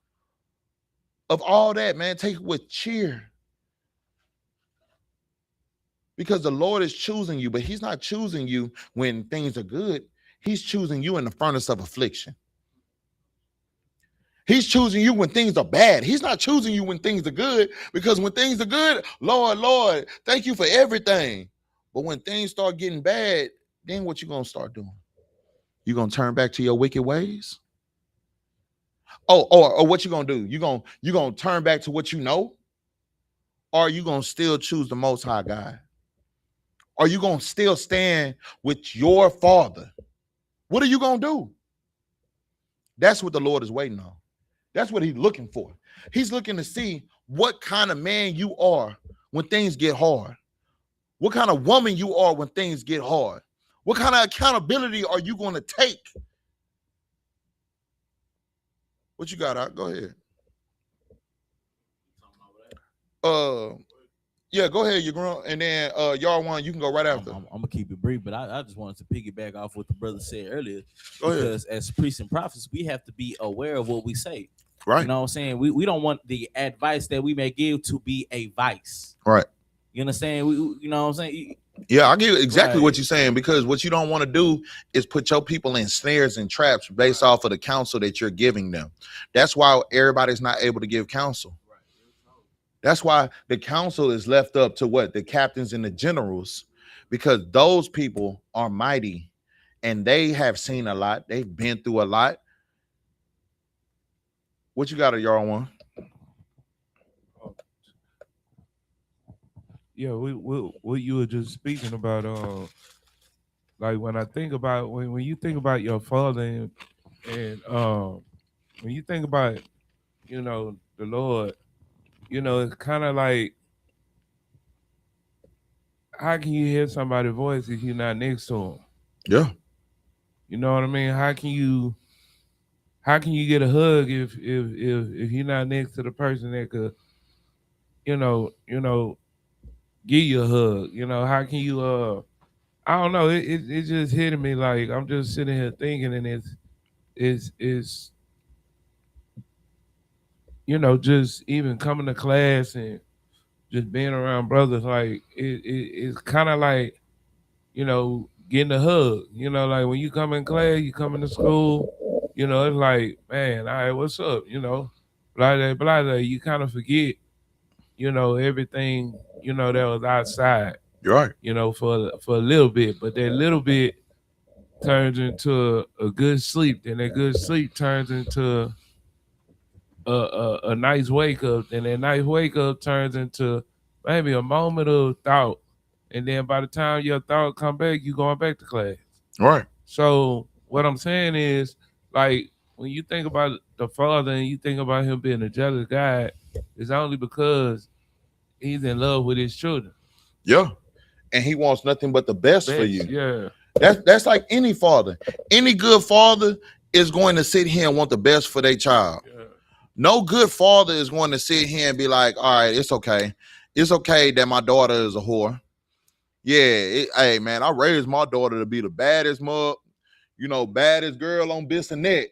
of all that, man, take it with cheer. Because the Lord is choosing you, but he's not choosing you when things are good. He's choosing you in the furnace of affliction. He's choosing you when things are bad. He's not choosing you when things are good, because when things are good, Lord, thank you for everything. But when things start getting bad, then what you going to start doing? You going to turn back to your wicked ways? Or what you going to do? You going to turn back to what you know? Or are you going to still choose the Most High God? Are you going to still stand with your Father? What are you going to do? That's what the Lord is waiting on. That's what he's looking for. He's looking to see what kind of man you are when things get hard. What kind of woman you are when things get hard. What kind of accountability are you going to take? What you got? Go ahead. Yeah, go ahead, you grown, and then y'all one, you can go right after. I'm gonna keep it brief, but I just wanted to piggyback off what the brother said earlier. Go because ahead. As priests and prophets, we have to be aware of what we say. Right. You know what I'm saying? We don't want the advice that we may give to be a vice. Right. You understand? You know what I'm saying? Yeah, I get exactly Right. what you're saying, because what you don't want to do is put your people in snares and traps based off of the counsel that you're giving them. That's why everybody's not able to give counsel. That's why the counsel is left up to what? The captains and the generals, because those people are mighty and they have seen a lot. They've been through a lot. What you got, y'all one? Yeah, what you were just speaking about, like when I think about when you think about your father and when you think about, you know, the Lord, you know, it's kind of like, how can you hear somebody's voice if you're not next to him? Yeah. You know what I mean? How can you get a hug if you're not next to the person that could, you know, give you a hug? You know, how can you I don't know, it just hitting me, like I'm just sitting here thinking, and it's you know, just even coming to class and just being around brothers, like it's kind of like, you know, getting a hug. You know, like when you come in class, you come into school, you know, it's like, man, all right, what's up? You know, blah blah blah. You kind of forget, you know, everything, you know, that was outside. You're right. You know, for a little bit, but that little bit turns into a good sleep, then that good sleep turns into a nice wake up, and that nice wake up turns into maybe a moment of thought, and then by the time your thought come back, you going back to class. All right. So what I'm saying is, like, when you think about the Father and you think about him being a jealous God, it's only because he's in love with his children. Yeah. And he wants nothing but the best for you. Yeah. That's like any father. Any good father is going to sit here and want the best for their child. Yeah. No good father is going to sit here and be like, all right, it's okay. It's okay that my daughter is a whore. Yeah, hey, man, I raised my daughter to be the baddest baddest girl on this and that.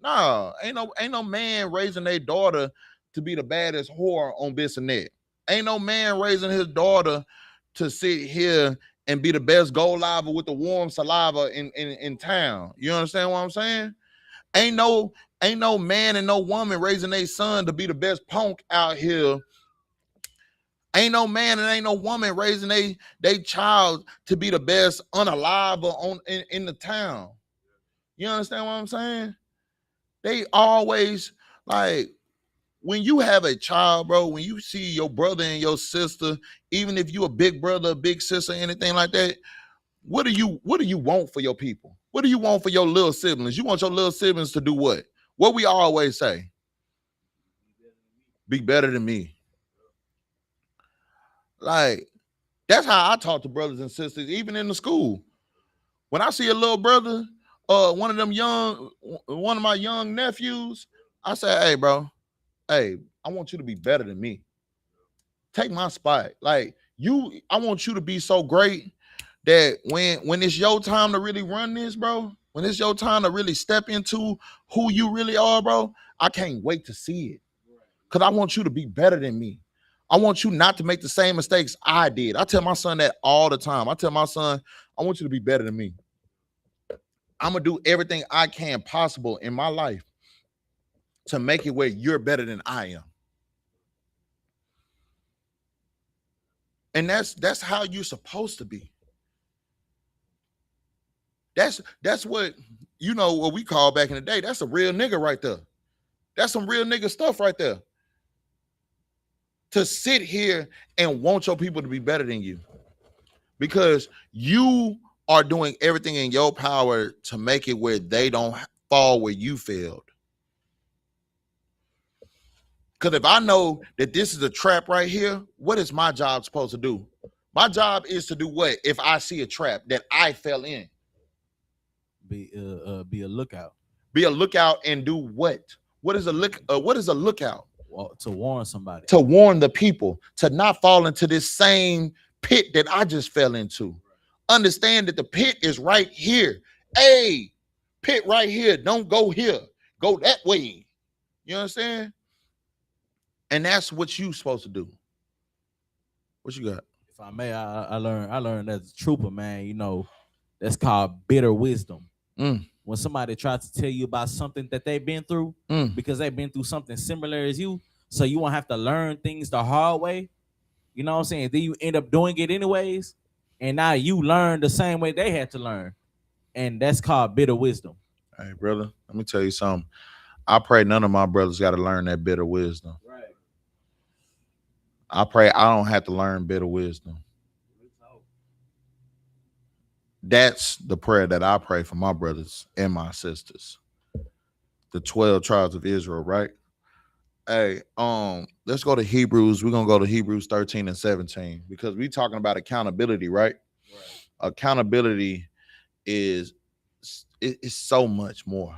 Nah, ain't no man raising their daughter to be the baddest whore on this and that. Ain't no man raising his daughter to sit here and be the best gold lava with the warm saliva in town. You understand what I'm saying? Ain't no man and no woman raising their son to be the best punk out here. Ain't no man and ain't no woman raising they child to be the best unalive in the town. You understand what I'm saying? They always Like when you have a child, bro, when you see your brother and your sister, even if you a big brother, a big sister, anything like that, what do you want for your people? What do you want for your little siblings? You want your little siblings to do what? What we always say? Be better than me. Like, that's how I talk to brothers and sisters, even in the school. When I see a little brother, one of my young nephews, I say, hey, bro, hey, I want you to be better than me. Take my spot. Like I want you to be so great that when it's your time to really run this, bro, when it's your time to really step into who you really are, bro, I can't wait to see it. Because I want you to be better than me. I want you not to make the same mistakes I did. I tell my son that all the time. I tell my son, I want you to be better than me. I'm going to do everything I can possible in my life to make it where you're better than I am. And that's how you're supposed to be. That's what, what we call back in the day. That's a real nigga right there. That's some real nigga stuff right there. To sit here and want your people to be better than you. Because you are doing everything in your power to make it where they don't fall where you failed. Because if I know that this is a trap right here, what is my job supposed to do? My job is to do what? If I see a trap that I fell in. Be a lookout. Be a lookout and do what? What is a lookout? Well, to warn somebody. To warn the people to not fall into this same pit that I just fell into. Understand that the pit is right here. Hey, pit right here. Don't go here. Go that way. You understand? And that's what you supposed to do. What you got? If I may, I learned as a trooper, man, that's called bitter wisdom. When somebody tries to tell you about something that they've been through, because they've been through something similar as you, so you won't have to learn things the hard way. You know what I'm saying? Then you end up doing it anyways, and now you learn the same way they had to learn, and that's called bitter wisdom. Hey, brother, let me tell you something. I pray none of my brothers got to learn that bitter wisdom. Right. I pray I don't have to learn bitter wisdom. That's the prayer that I pray for my brothers and my sisters. The 12 tribes of Israel, right? Hey, let's go to Hebrews. We're gonna go to Hebrews 13 and 17 because we're talking about accountability, right? Accountability is so much more.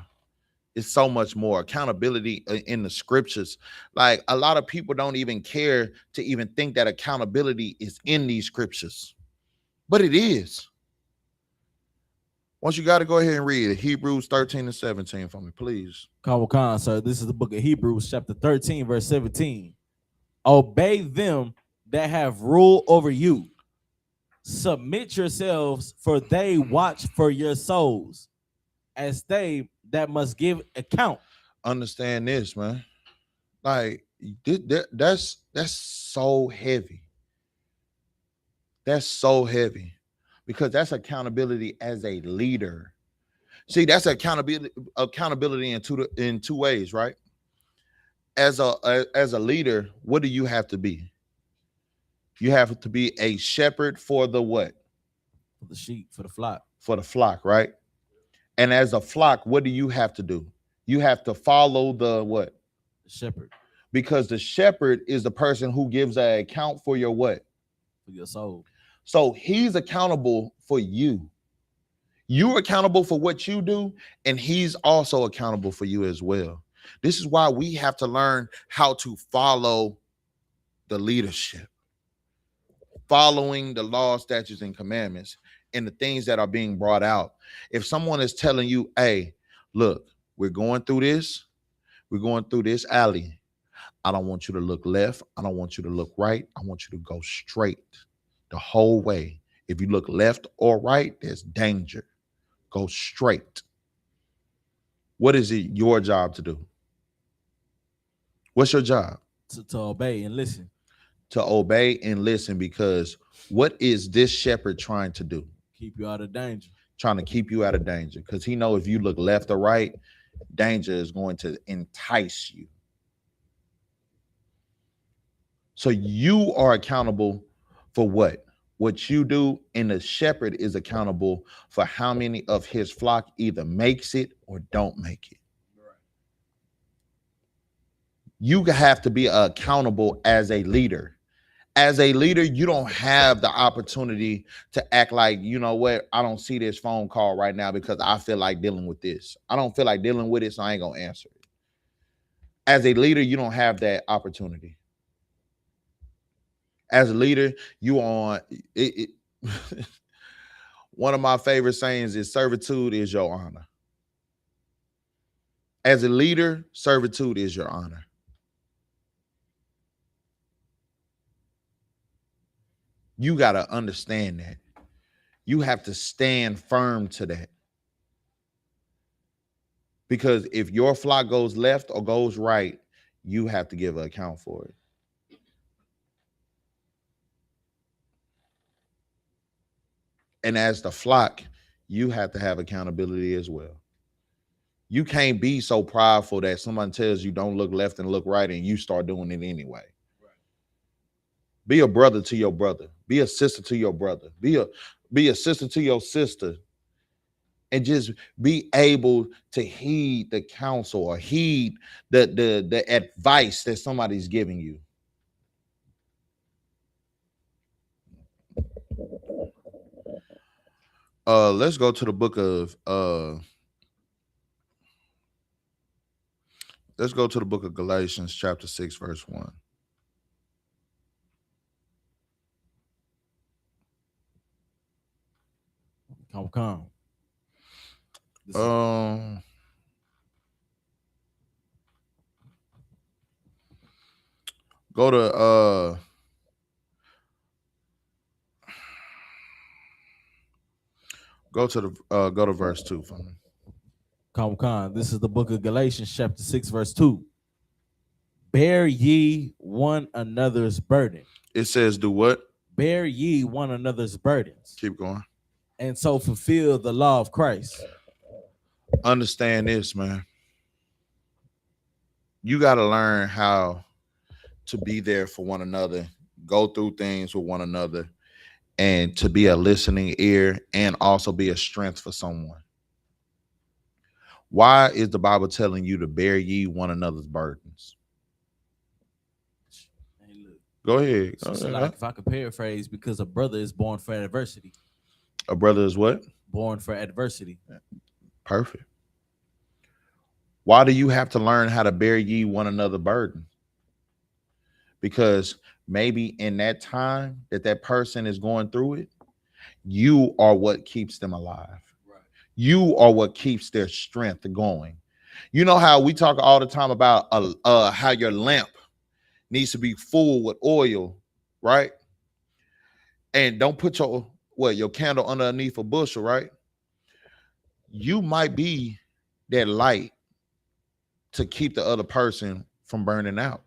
It's so much more. Accountability in the scriptures. Like a lot of people don't even care to even think that accountability is in these scriptures, but it is. Once you got to go ahead and read it, Hebrews 13 and 17 for me, please. Khan, sir. This is the book of Hebrews, chapter 13, verse 17. Obey them that have rule over you. Submit yourselves, for they watch for your souls, as they that must give account. Understand this, man. Like that's so heavy. That's so heavy. Because that's accountability as a leader. See, that's accountability in two ways, right? As a leader, what do you have to be? You have to be a shepherd for the what? For the sheep, for the flock. For the flock, right? And as a flock, what do you have to do? You have to follow the what? The shepherd. Because the shepherd is the person who gives an account for your what? For your soul. So he's accountable for you. You're accountable for what you do, and he's also accountable for you as well. This is why we have to learn how to follow the leadership, following the law, statutes, and commandments, and the things that are being brought out. If someone is telling you, hey, look, we're going through this alley. I don't want you to look left. I don't want you to look right. I want you to go straight the whole way. If you look left or right, there's danger. Go straight. What is it your job to do? What's your job? To obey and listen. To obey and listen, because what is this shepherd trying to do? Keep you out of danger. Trying to keep you out of danger, because he know if you look left or right, danger is going to entice you. So you are accountable for what? What you do, and the shepherd is accountable for how many of his flock either makes it or don't make it. You have to be accountable as a leader. As a leader, you don't have the opportunity to act like, you know what, I don't see this phone call right now because I feel like dealing with this. I don't feel like dealing with it, so I ain't gonna answer it. As a leader, you don't have that opportunity. As a leader, you on it. One of my favorite sayings is servitude is your honor. As a leader, servitude is your honor. You got to understand that. You have to stand firm to that. Because if your flock goes left or goes right, you have to give an account for it. And as the flock, you have to have accountability as well. You can't be so prideful that someone tells you don't look left and look right and you start doing it anyway. Right. Be a brother to your brother. Be a sister to your brother. Be a sister to your sister. And just be able to heed the counsel or heed the advice that somebody's giving you. Let's go to the book of Galatians, chapter 6, verse 1. Come. Go to verse 2 for me. Come. This is the book of Galatians, chapter 6, verse 2. Bear ye one another's burden. It says, do what? Bear ye one another's burdens. Keep going. And so fulfill the law of Christ. Understand this, man. You got to learn how to be there for one another, go through things with one another, and to be a listening ear and also be a strength for someone. Why is the Bible telling you to bear ye one another's burdens? Hey, look. Go ahead. So like, if I could paraphrase, because a brother is born for adversity. A brother is what? Born for adversity. Perfect. Why do you have to learn how to bear ye one another burden? Because maybe in that time that person is going through it, you are what keeps them alive. Right. You are what keeps their strength going. You know how we talk all the time about how your lamp needs to be full with oil, right? And don't put your candle underneath a bushel, right? You might be that light to keep the other person from burning out.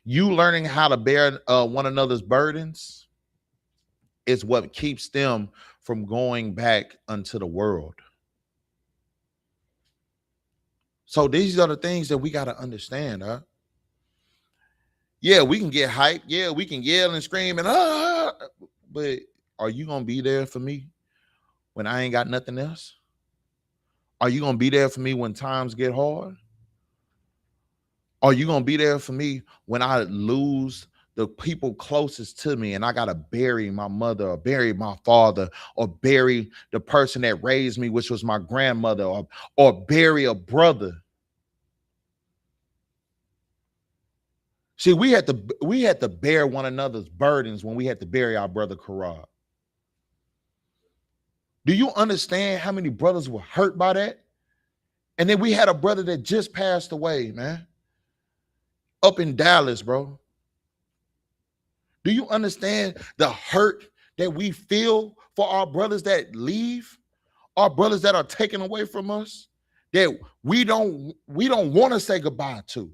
You learning how to bear one another's burdens is what keeps them from going back unto the world. So these are the things that we got to understand, huh? Yeah, we can get hyped. Yeah, we can yell and scream and but are you gonna be there for me when I ain't got nothing else? Are you gonna be there for me when times get hard? Are you gonna be there for me when I lose the people closest to me and I gotta bury my mother or bury my father or bury the person that raised me, which was my grandmother, or bury a brother? See, we had to bear one another's burdens when we had to bury our brother Karab. Do you understand how many brothers were hurt by that? And then we had a brother that just passed away, man, up in Dallas, bro. Do you understand the hurt that we feel for our brothers that leave, our brothers that are taken away from us, that we don't want to say goodbye to?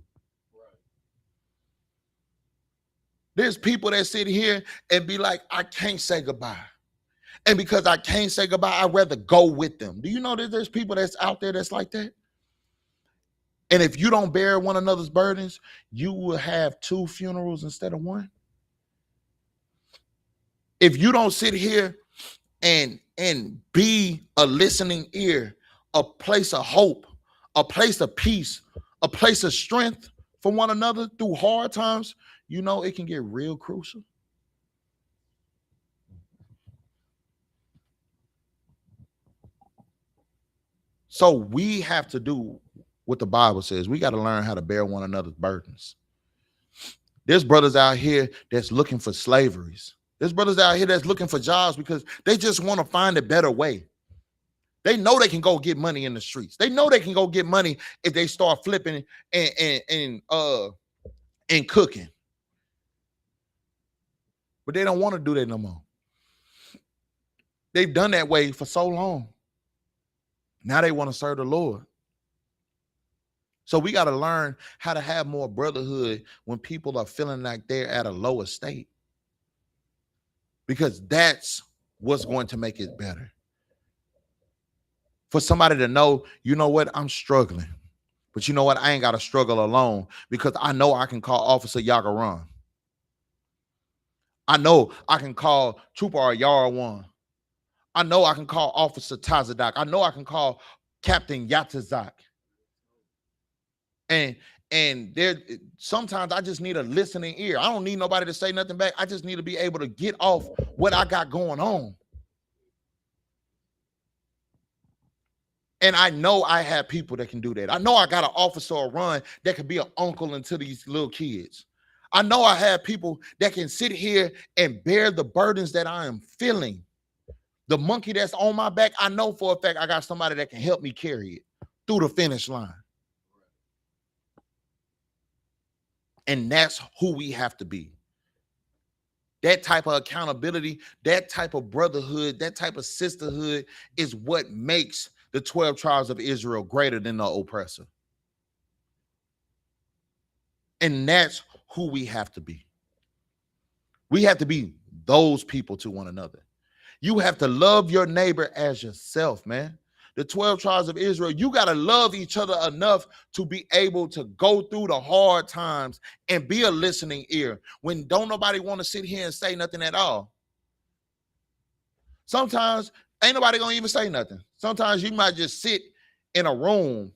There's people that sit here and be like, I can't say goodbye. And because I can't say goodbye, I'd rather go with them. Do you know that there's people that's out there that's like that? And if you don't bear one another's burdens, you will have 2 funerals instead of 1. If you don't sit here and be a listening ear, a place of hope, a place of peace, a place of strength for one another through hard times, you know it can get real crucial. So we have to do what the Bible says. We got to learn how to bear one another's burdens. There's brothers out here that's looking for slaveries. There's brothers out here that's looking for jobs because they just want to find a better way. They know they can go get money in the streets. They know they can go get money if they start flipping and cooking. But they don't want to do that no more. They've done that way for so long. Now they want to serve the Lord. So we got to learn how to have more brotherhood when people are feeling like they're at a lower state. Because that's what's going to make it better. For somebody to know, you know what, I'm struggling. But you know what, I ain't got to struggle alone because I know I can call Officer Yagaran. I know I can call Trooper Yarawan. I know I can call Officer Tazadak. I know I can call Captain Yatazak. And there sometimes I just need a listening ear. I don't need nobody to say nothing back. I just need to be able to get off what I got going on. And I know I have people that can do that. I know I got an officer or run that can be an uncle into these little kids. I know I have people that can sit here and bear the burdens that I am feeling. The monkey that's on my back, I know for a fact I got somebody that can help me carry it through the finish line. And that's who we have to be. That type of accountability, that type of brotherhood, that type of sisterhood is what makes the 12 tribes of Israel greater than the oppressor. And that's who we have to be. We have to be those people to one another. You have to love your neighbor as yourself, man. The 12 tribes of Israel, you got to love each other enough to be able to go through the hard times and be a listening ear when don't nobody want to sit here and say nothing at all. Sometimes ain't nobody gonna even say nothing. Sometimes you might just sit in a room.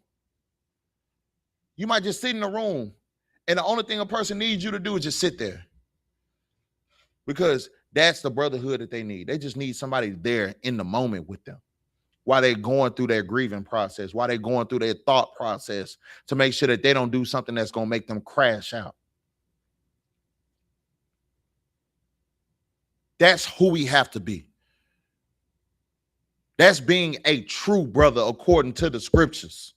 You might just sit in a room and the only thing a person needs you to do is just sit there. Because that's the brotherhood that they need. They just need somebody there in the moment with them while they're going through their grieving process, while they're going through their thought process to make sure that they don't do something that's going to make them crash out. That's who we have to be. That's being a true brother according to the scriptures.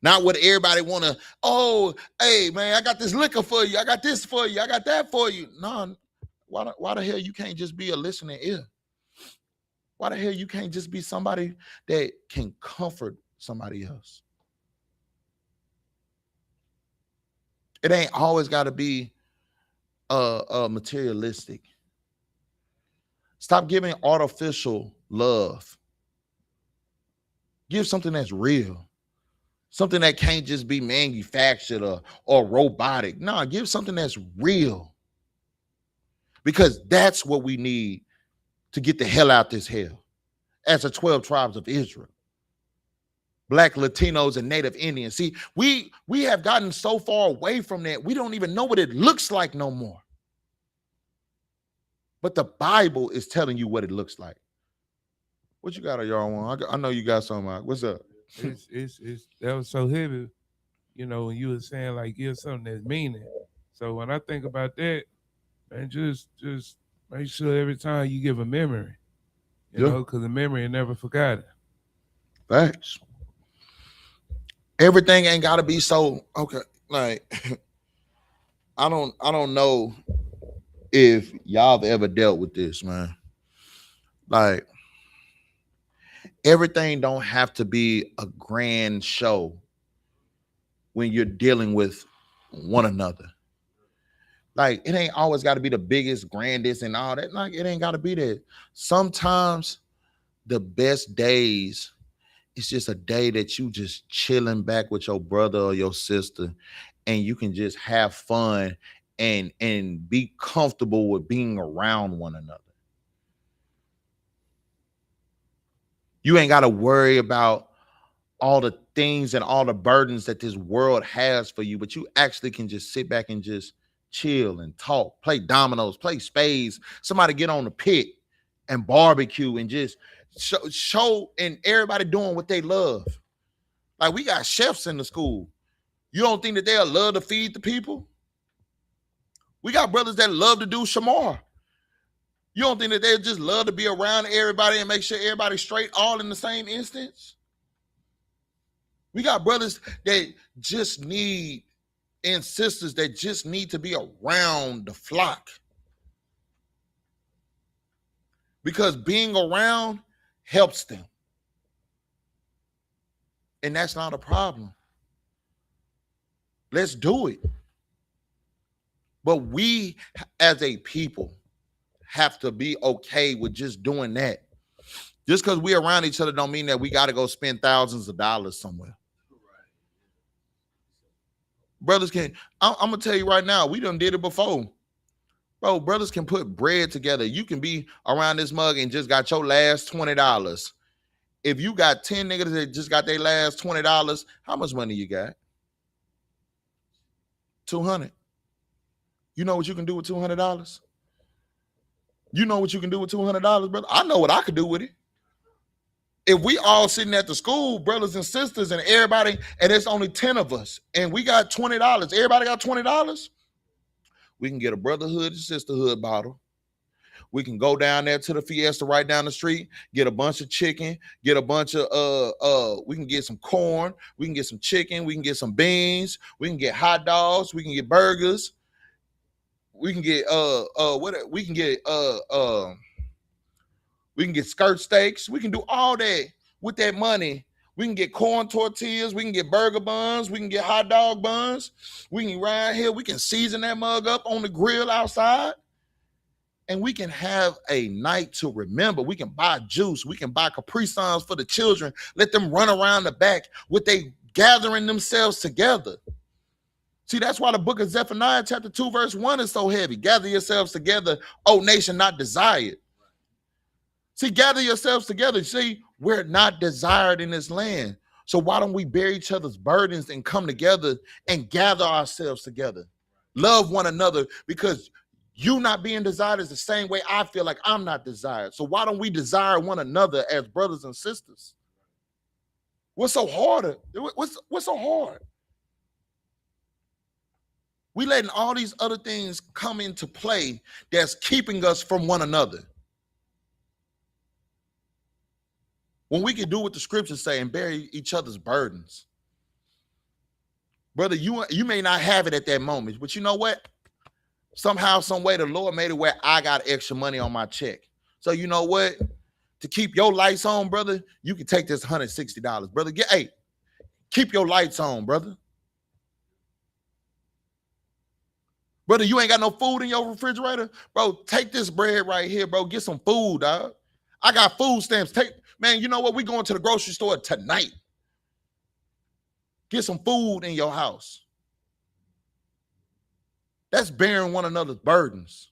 Not what everybody want to, oh, hey, man, I got this liquor for you. I got this for you. I got that for you. No, why the hell you can't just be a listening ear? Why the hell you can't just be somebody that can comfort somebody else? It ain't always got to be materialistic. Stop giving artificial love. Give something that's real. Something that can't just be manufactured or robotic. No, give something that's real. Because that's what we need to get the hell out this hell as the 12 tribes of Israel. Black, Latinos, and Native Indians. See, we have gotten so far away from that, we don't even know what it looks like no more. But the Bible is telling you what it looks like. What you got, y'all want? I know you got something. What's up? It's that was so heavy, you know, when you were saying like give something that's meaning. So when I think about that, man, just make sure every time you give a memory, you know, because the memory is never forgotten. Thanks. Everything ain't gotta be so okay. Like I don't know if y'all have ever dealt with this, man. Like everything don't have to be a grand show when you're dealing with one another. Like it ain't always got to be the biggest, grandest, and all that. Like it ain't got to be that. Sometimes the best days It's just a day that you just chilling back with your brother or your sister, and you can just have fun and be comfortable with being around one another. You ain't got to worry about all the things and all the burdens that this world has for you, but you actually can just sit back and just chill and talk, play dominoes, play spades, somebody get on the pit and barbecue and just show and everybody doing what they love. Like, we got chefs in the school. You don't think that they'll love to feed the people? We got brothers that love to do shamar. You don't think that they just love to be around everybody and make sure everybody's straight all in the same instance? We got brothers that just need, and sisters that just need to be around the flock. Because being around helps them. And that's not a problem. Let's do it. But we as a people have to be okay with just doing that. Just because we're around each other don't mean that we got to go spend thousands of dollars somewhere. Brothers can, I'm going to tell you right now, we done did it before. Bro, brothers can put bread together. You can be around this mug and just got your last $20. If you got 10 niggas that just got their last $20, how much money you got? 200. You know what you can do with $200? You know what you can do with $200, brother? I know what I could do with it. If we all sitting at the school, brothers and sisters and everybody, and it's only 10 of us, and we got $20, everybody got $20, we can get a Brotherhood and Sisterhood bottle. We can go down there to the Fiesta right down the street, get a bunch of chicken, get a bunch of we can get some corn, we can get some chicken, we can get some beans, we can get hot dogs, we can get burgers, we can get we can get skirt steaks, we can do all that with that money. We can get corn tortillas, we can get burger buns, we can get hot dog buns, we can ride here, we can season that mug up on the grill outside. And we can have a night to remember. We can buy juice. We can buy Capri Suns for the children. Let them run around the back with they gathering themselves together. See, that's why the book of Zephaniah chapter 2 verse 1 is so heavy. Gather yourselves together, O nation not desired. See, gather yourselves together. See, we're not desired in this land. So why don't we bear each other's burdens and come together and gather ourselves together? Love one another, because you not being desired is the same way I feel like I'm not desired. So why don't we desire one another as brothers and sisters? What's so hard? What's so hard? We letting all these other things come into play that's keeping us from one another. When we can do what the scriptures say and bear each other's burdens. Brother, you may not have it at that moment, but you know what? Somehow, some way, the Lord made it where I got extra money on my check. So you know what? To keep your lights on, brother, you can take this $160, brother. Keep your lights on, brother. Brother, you ain't got no food in your refrigerator, bro. Take this bread right here, bro. Get some food, dog. I got food stamps. Man, you know what? We going to the grocery store tonight. Get some food in your house. That's bearing one another's burdens.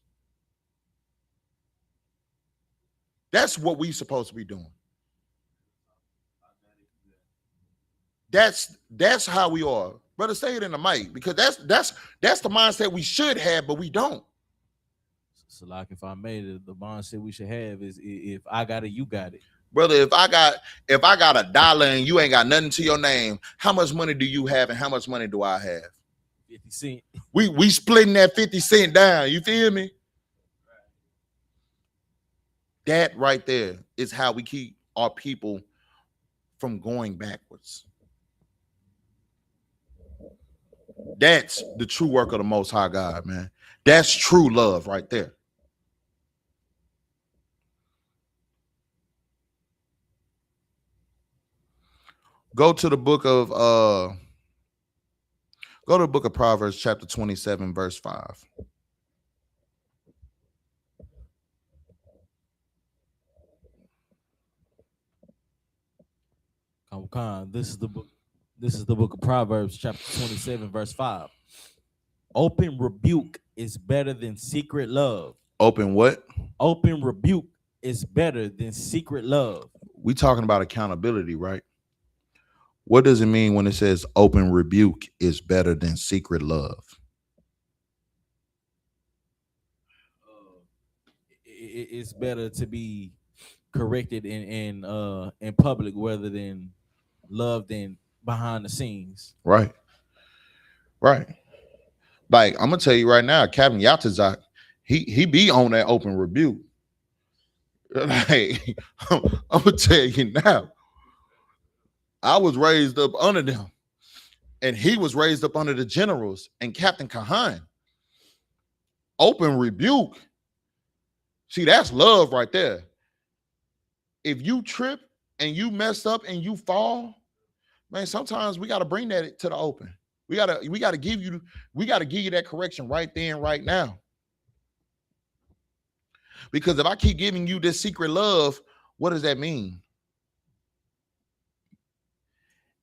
That's what we supposed to be doing. That's how we are. Brother, say it in the mic, because that's the mindset we should have, but we don't. So like, if I made it, the mindset we should have is, if I got it, you got it. Brother, if I got $1 and you ain't got nothing to your name, how much money do you have and how much money do I have? 50 cents. We splitting that 50 cent down. You feel me? That right there is how we keep our people from going backwards. That's the true work of the Most High God, man. That's true love right there. Go to the book of Proverbs chapter 27 verse 5. Come Khan, this is the book. This is the book of Proverbs, chapter 27, verse 5. Open rebuke is better than secret love. Open what? Open rebuke is better than secret love. We talking about accountability, right? What does it mean when it says open rebuke is better than secret love? It's better to be corrected in public rather than loved in behind the scenes. Right. Right. Like, I'm gonna tell you right now, Captain Yatazak, he be on that open rebuke. Like, I'm gonna tell you now, I was raised up under them, and he was raised up under the generals and Captain Kahan. Open rebuke. See, that's love right there. If you trip and you mess up and you fall, man, sometimes we got to bring that to the open. We gotta give you that correction right then, right now. Because if I keep giving you this secret love, what does that mean?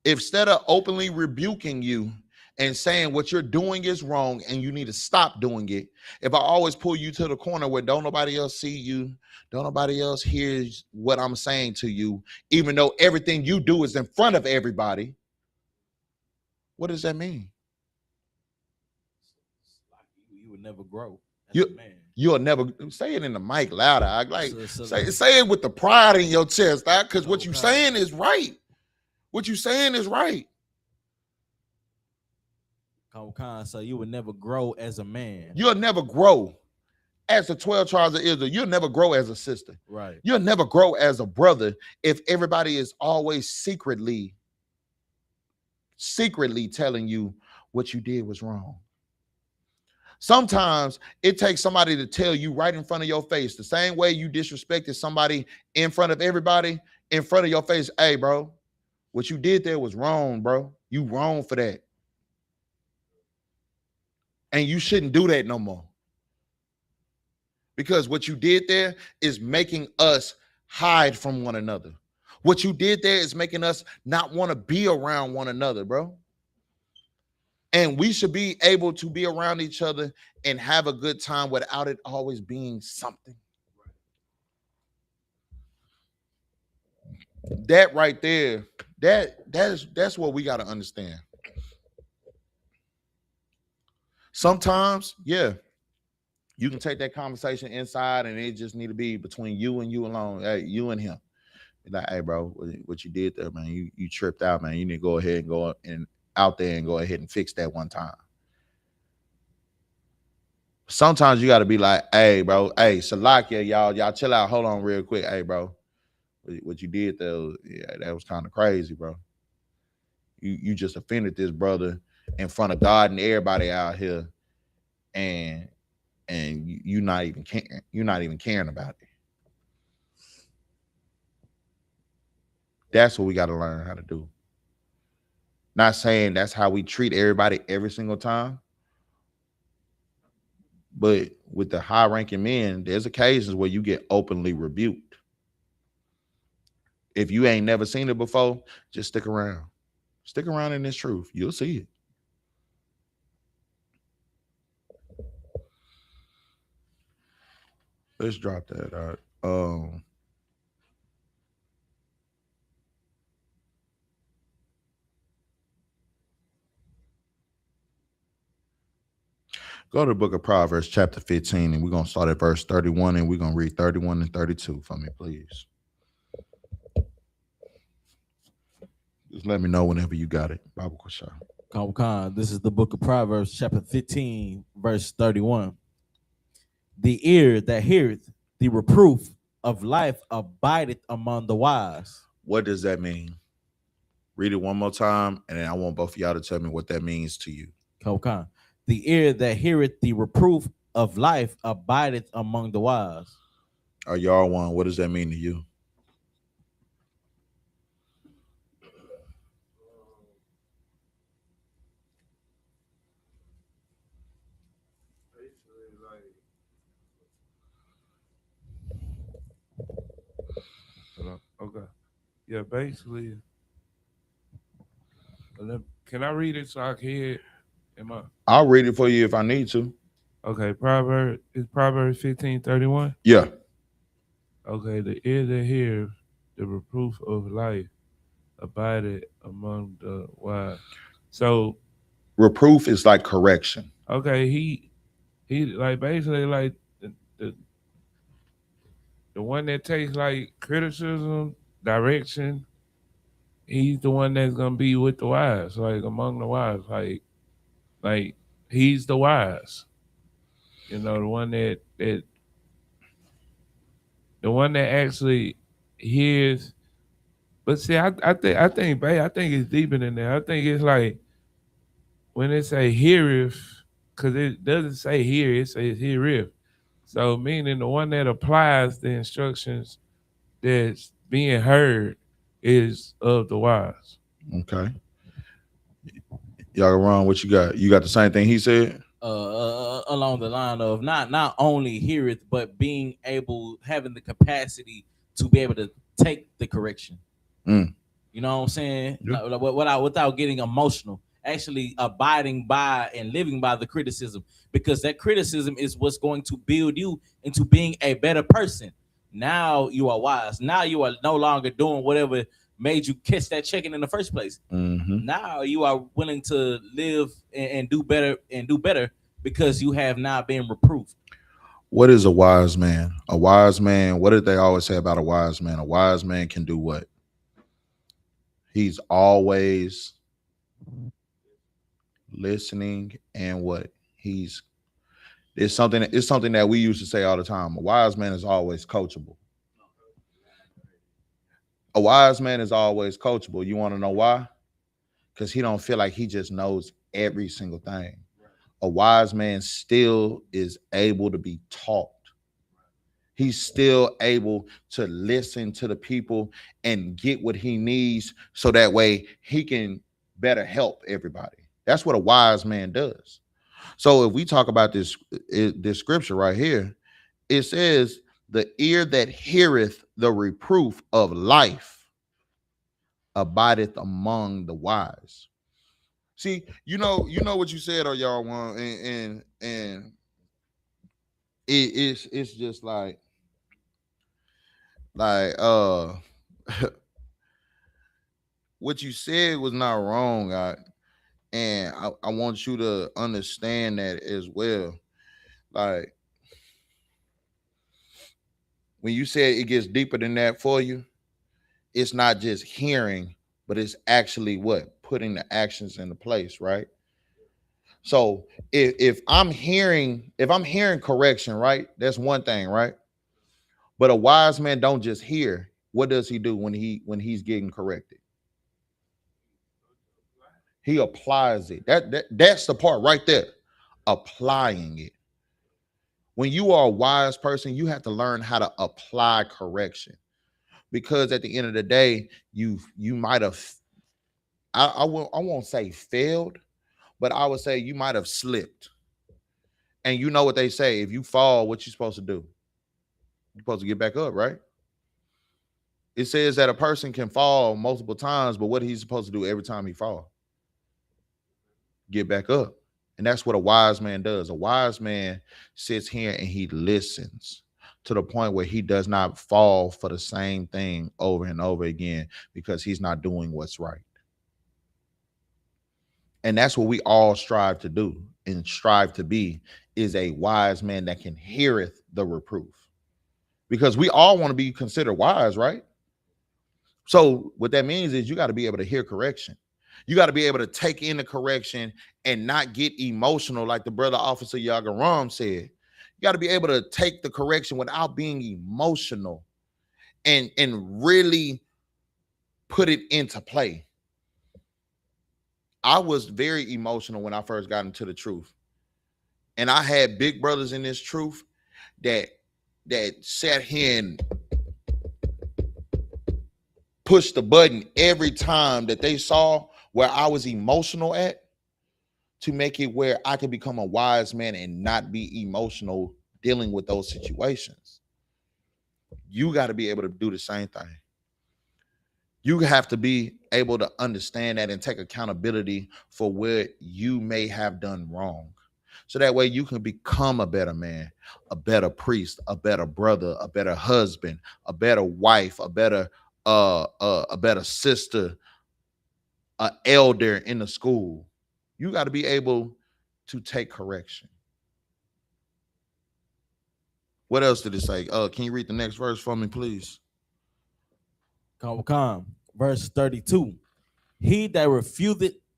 Instead of openly rebuking you and saying what you're doing is wrong and you need to stop doing it, if I always pull you to the corner where don't nobody else see you, don't nobody else hears what I'm saying to you, even though everything you do is in front of everybody, what does that mean? You would never grow as You, a man. You'll never say it in the mic louder. I like say it with the pride in your chest, because what you're saying is right. What you're saying is right. So you would never grow as a man. You'll never grow as the 12 tribes of Israel. You'll never grow as a sister. Right. You'll never grow as a brother if everybody is always secretly telling you what you did was wrong. Sometimes it takes somebody to tell you right in front of your face, the same way you disrespected somebody in front of everybody, in front of your face, hey, bro, what you did there was wrong, bro. You wrong for that. And you shouldn't do that no more. Because what you did there is making us hide from one another. What you did there is making us not want to be around one another, bro. And we should be able to be around each other and have a good time without it always being something. That right there, that's what we got to understand. Sometimes, yeah, you can take that conversation inside and it just need to be between you and you alone, hey, you and him. Like, hey, bro, what you did there, man, you tripped out, man. You need to go ahead and go and out there and go ahead and fix that one time. Sometimes you got to be like, hey, bro, hey, Salakia, y'all chill out. Hold on real quick. Hey, bro, what you did there, yeah, that was kind of crazy, bro. You just offended this brother in front of God and everybody out here, and you're not even caring. You're not even caring about it. That's what we got to learn how to do. Not saying that's how we treat everybody every single time, but with the high-ranking men, there's occasions where you get openly rebuked. If you ain't never seen it before, just stick around. Stick around in this truth. You'll see it. Let's drop that out. Go to the book of Proverbs, chapter 15, and we're going to start at verse 31, and we're going to read 31 and 32 for me, please. Just let me know whenever you got it. Bible question. This is the book of Proverbs, chapter 15, verse 31. The ear that heareth the reproof of life abideth among the wise. What does that mean? Read it one more time, and then I want both of y'all to tell me what that means to you. The ear that heareth the reproof of life abideth among the wise. Are y'all one? What does that mean to you? Okay. Yeah, basically, Can I read it so I can hear it? I'll read it for you if I need to. Okay, Proverbs 15:31. Yeah. Okay, the ear that hears the reproof of life abided among the wise. So Reproof is like correction. okay, he like basically like the the one that takes like criticism, direction. He's the one that's gonna be with the wise, like among the wise, like he's the wise. You know, the one that actually hears. But see, I think it's deeper than that. I think it's like when it say heareth, because it doesn't say hear, it says heareth. So meaning the one that applies the instructions that's being heard is of the wise. Okay. Y'all wrong. What you got? You got the same thing he said? Along the line of not only heareth, but being able, having the capacity to be able to take the correction. Mm. You know what I'm saying? Yeah. Without getting emotional, actually abiding by and living by the criticism, because that criticism is what's going to build you into being a better person. Now you are wise. Now you are no longer doing whatever made you catch that chicken in the first place. Mm-hmm. Now you are willing to live and do better because you have now been reproved. What is a wise man? A wise man, what did they always say about a wise man? A wise man can do what? He's always listening, and what? It's something that we used to say all the time. A wise man is always coachable. A wise man is always coachable. You want to know why? Because he don't feel like he just knows every single thing. A wise man still is able to be taught. He's still able to listen to the people and get what he needs so that way he can better help everybody. That's what a wise man does. So if we talk about this scripture right here, it says, the ear that heareth the reproof of life abideth among the wise. See, you know what you said, or y'all want, and it's just like what you said was not wrong. I want you to understand that as well. Like when you said it gets deeper than that for you, it's not just hearing, but it's actually what? Putting the actions into place, right? So if I'm hearing correction, right? That's one thing, right? But a wise man don't just hear. What does he do when he's getting corrected? He applies it. That's the part right there. Applying it. When you are a wise person, you have to learn how to apply correction. Because at the end of the day, you might have, I won't say failed, but I would say you might have slipped. And you know what they say, if you fall, what you supposed to do? You're supposed to get back up, right? It says that a person can fall multiple times, but what he's supposed to do every time he falls? Get back up. And that's what a wise man does. A wise man sits here and he listens to the point where he does not fall for the same thing over and over again because he's not doing what's right. And that's what we all strive to do and strive to be, is a wise man that can heareth the reproof. Because we all want to be considered wise, right? So what that means is you got to be able to hear correction. You got to be able to take in the correction and not get emotional, like the brother Officer Yagaram said. You got to be able to take the correction without being emotional and really put it into play. I was very emotional when I first got into the truth. And I had big brothers in this truth that sat here and pushed the button every time that they saw where I was emotional at, to make it where I could become a wise man and not be emotional dealing with those situations. You got to be able to do the same thing. You have to be able to understand that and take accountability for where you may have done wrong. So that way you can become a better man, a better priest, a better brother, a better husband, a better wife, a better sister, an elder in the school. You got to be able to take correction. What else did it say? Can you read the next verse for me, please? Verse 32. He that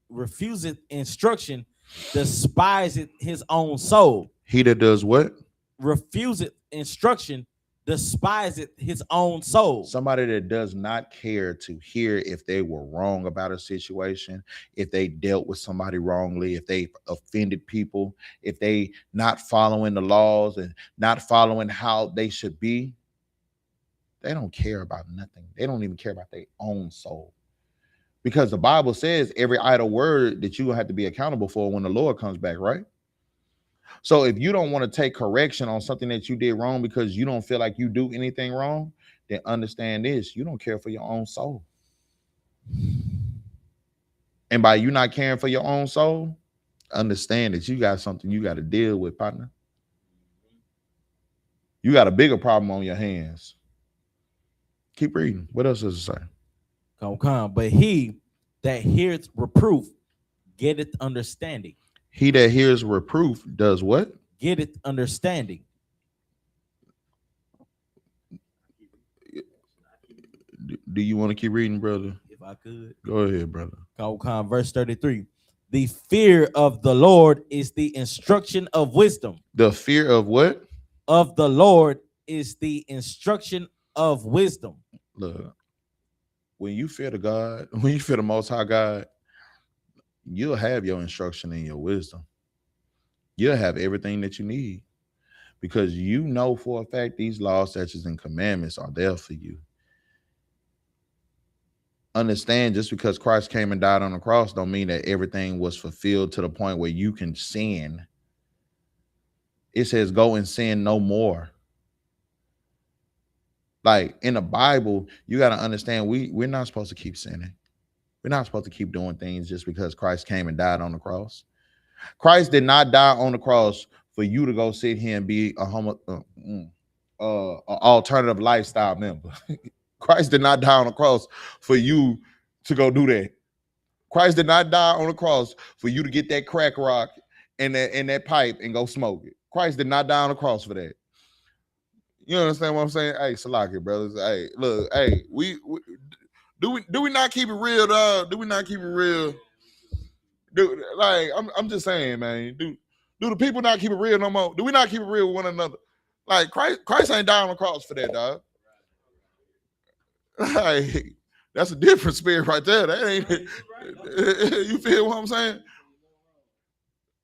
refuseth instruction despiseth his own soul. He that does what? Refuseth instruction despiseth his own soul. Somebody that does not care to hear if they were wrong about a situation, if they dealt with somebody wrongly, if they offended people, if they not following the laws and not following how they should be. They don't care about nothing. They don't even care about their own soul. Because the Bible says every idle word that you have to be accountable for when the Lord comes back, right? So if you don't want to take correction on something that you did wrong because you don't feel like you do anything wrong, then understand this: you don't care for your own soul. And by you not caring for your own soul, understand that you got something you got to deal with, partner. You got a bigger problem on your hands. Keep reading. What else does it say? But he that heareth reproof getteth understanding. He that hears reproof does what? Getteth understanding. Do you want to keep reading, brother? If I could. Go ahead, brother. Verse 33. The fear of the Lord is the instruction of wisdom. The fear of what? Of the Lord is the instruction of wisdom. Look, when you fear the God, when you fear the Most High God, you'll have your instruction and your wisdom. You'll have everything that you need because you know for a fact these laws, statutes, and commandments are there for you. Understand, just because Christ came and died on the cross don't mean that everything was fulfilled to the point where you can sin. It says go and sin no more. Like in the Bible, you got to understand we're not supposed to keep sinning. We're not supposed to keep doing things just because Christ came and died on the cross. Christ did not die on the cross for you to go sit here and be an alternative lifestyle member. Christ did not die on the cross for you to go do that. Christ did not die on the cross for you to get that crack rock and that pipe and go smoke it. Christ did not die on the cross for that. You understand what I'm saying? Hey, Salaki, brothers. Hey, look, hey, we do we not keep it real, dog? Do we not keep it real? I'm just saying, man. Do the people not keep it real no more? Do we not keep it real with one another? Like Christ ain't dying on the cross for that, dog. Like that's a different spirit right there. That ain't it. You feel what I'm saying?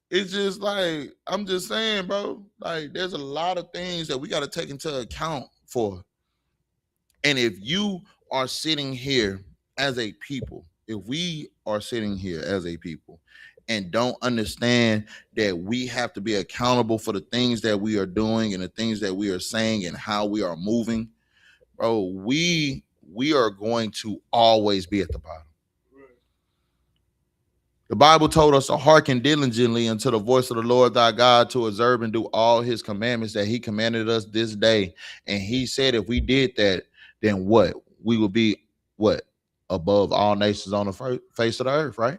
It's just like, I'm just saying, bro, like there's a lot of things that we got to take into account for. And if you are sitting here as a people, if we are sitting here as a people and don't understand that we have to be accountable for the things that we are doing and the things that we are saying and how we are moving, bro, we are going to always be at the bottom. The Bible told us to hearken diligently unto the voice of the Lord thy God, to observe and do all his commandments that he commanded us this day. And he said if we did that, then what? We would be what? Above all nations on the face of the earth, right?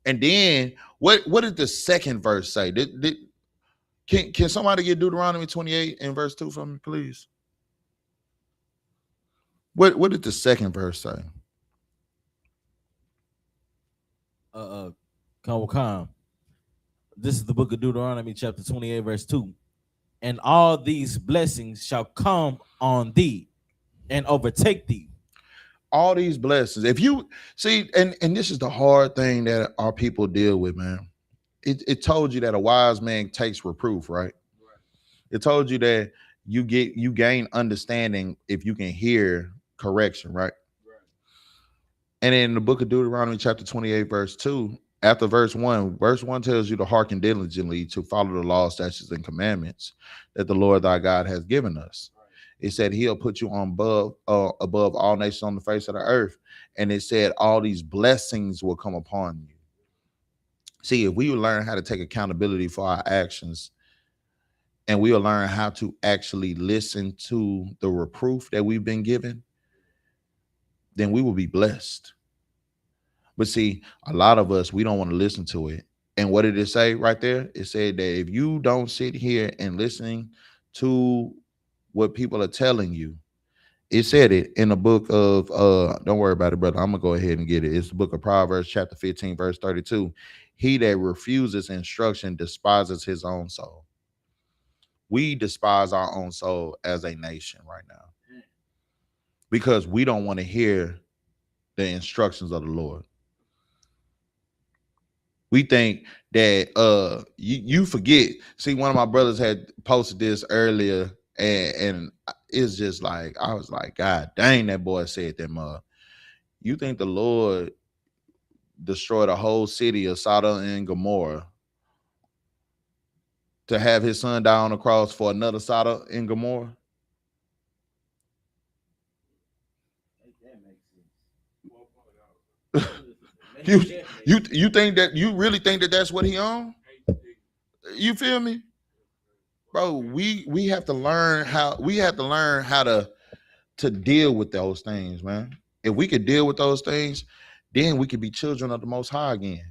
And then what did the second verse say? Can somebody get Deuteronomy 28 and verse 2 for me, please? What did the second verse say? This is the book of Deuteronomy, chapter 28, verse 2. And all these blessings shall come on thee and overtake thee. All these blessings. If you see, and this is the hard thing that our people deal with, man. It told you that a wise man takes reproof, right? It told you that you gain understanding if you can hear correction, right? And in the book of Deuteronomy, chapter 28, verse 2, after verse 1 tells you to hearken diligently to follow the law, statutes, and commandments that the Lord thy God has given us. It said he'll put you on above all nations on the face of the earth. And it said all these blessings will come upon you. See, if we will learn how to take accountability for our actions, and we'll learn how to actually listen to the reproof that we've been given, then we will be blessed. But see, a lot of us, we don't want to listen to it. And what did it say right there? It said that if you don't sit here and listening to what people are telling you, it said it in the book of don't worry about it, brother. I'm gonna go ahead and get it. It's the book of Proverbs, chapter 15, verse 32. He that refuses instruction despises his own soul. We despise our own soul as a nation right now because we don't want to hear the instructions of the Lord. We think that you forget. See, one of my brothers had posted this earlier, and it's just like, I was like, God dang, that boy said that mug. You think the Lord destroyed a whole city of Sodom and Gomorrah to have his son die on the cross for another Sodom and Gomorrah? You think that, you really think that that's what he on? You feel me? Bro, we have to learn how to deal with those things, man. If we could deal with those things, then we could be children of the Most High again.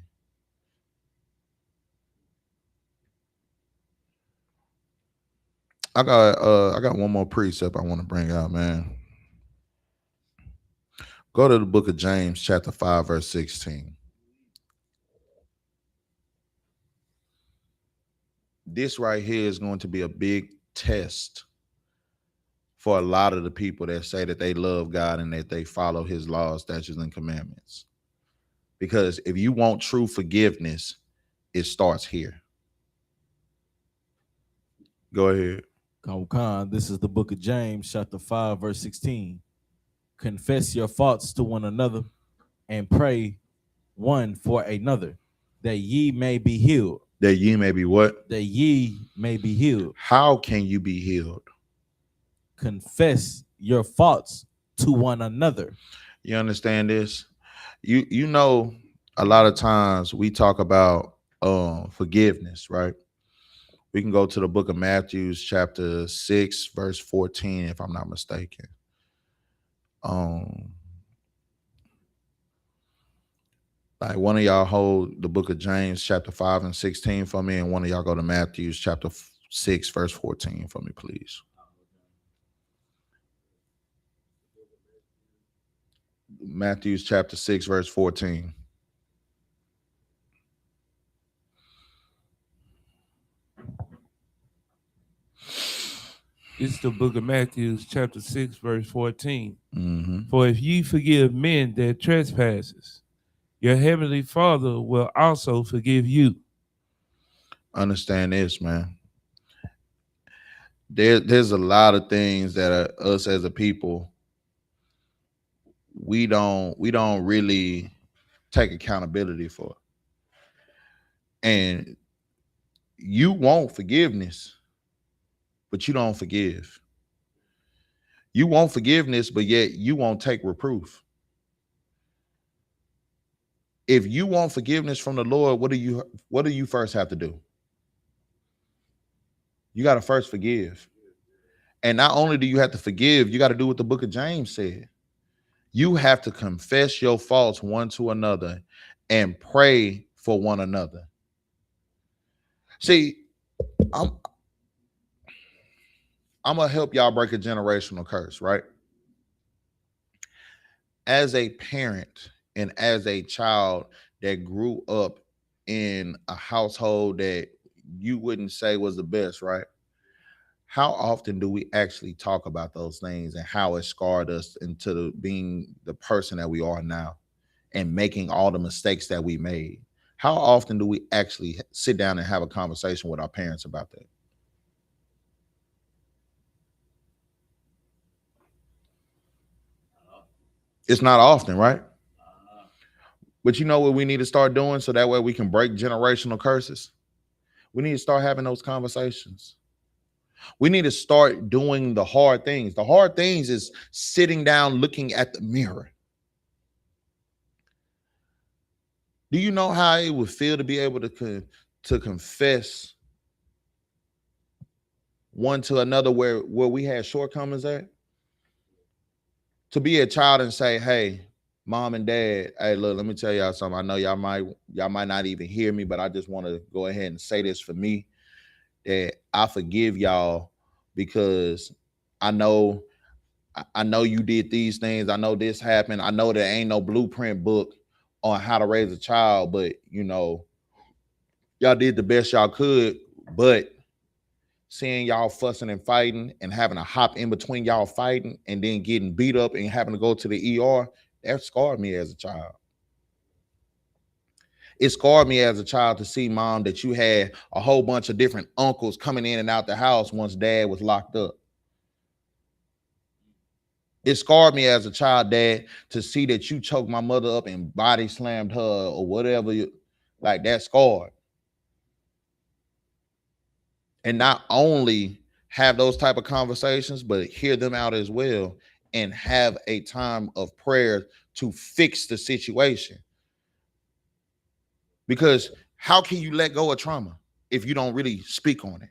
I got one more precept I want to bring out, man. Go to the book of James, chapter 5, verse 16. This right here is going to be a big test for a lot of the people that say that they love God and that they follow his laws, statutes, and commandments. Because if you want true forgiveness, it starts here. Go ahead. This is the book of James, chapter 5, verse 16. Confess your faults to one another and pray one for another, that ye may be healed. That ye may be what? That ye may be healed. How can you be healed? Confess your faults to one another. You understand this? You know, a lot of times we talk about forgiveness, right? We can go to the book of Matthew, chapter 6, verse 14, if I'm not mistaken. Like, one of y'all hold the book of James, chapter 5 and 16 for me, and one of y'all go to Matthew, chapter 6, verse 14 for me, please. Matthew chapter 6, verse 14. It's the book of Matthew, chapter 6, verse 14. Mm-hmm. For if ye forgive men their trespasses, your heavenly Father will also forgive you. Understand this, man. There's a lot of things that us as a people, we don't really take accountability for. And you want forgiveness, but you don't forgive. You want forgiveness, but yet you won't take reproof. If you want forgiveness from the Lord, what do you first have to do? You got to first forgive. And not only do you have to forgive, you got to do what the book of James said. You have to confess your faults one to another and pray for one another. See, I'm gonna help y'all break a generational curse, right? As a parent and as a child that grew up in a household that you wouldn't say was the best, right? How often do we actually talk about those things and how it scarred us into being the person that we are now and making all the mistakes that we made? How often do we actually sit down and have a conversation with our parents about that? It's not often, right? But you know what we need to start doing so that way we can break generational curses? We need to start having those conversations. We need to start doing the hard things. The hard things is sitting down, looking at the mirror. Do you know how it would feel to be able to confess one to another where we had shortcomings at? To be a child and say, hey, mom and dad, hey, look, let me tell y'all something. I know y'all might not even hear me, but I just want to go ahead and say this for me, that I forgive y'all because I know I know you did these things. I know this happened. I know there ain't no blueprint book on how to raise a child, but y'all did the best y'all could. But seeing y'all fussing and fighting and having to hop in between y'all fighting and then getting beat up and having to go to the ER, that scarred me as a child. It scarred me as a child to see, mom, that you had a whole bunch of different uncles coming in and out the house once dad was locked up. It scarred me as a child, dad, to see that you choked my mother up and body slammed her or whatever. Like, that scarred. And not only have those type of conversations, but hear them out as well and have a time of prayer to fix the situation. Because how can you let go of trauma if you don't really speak on it?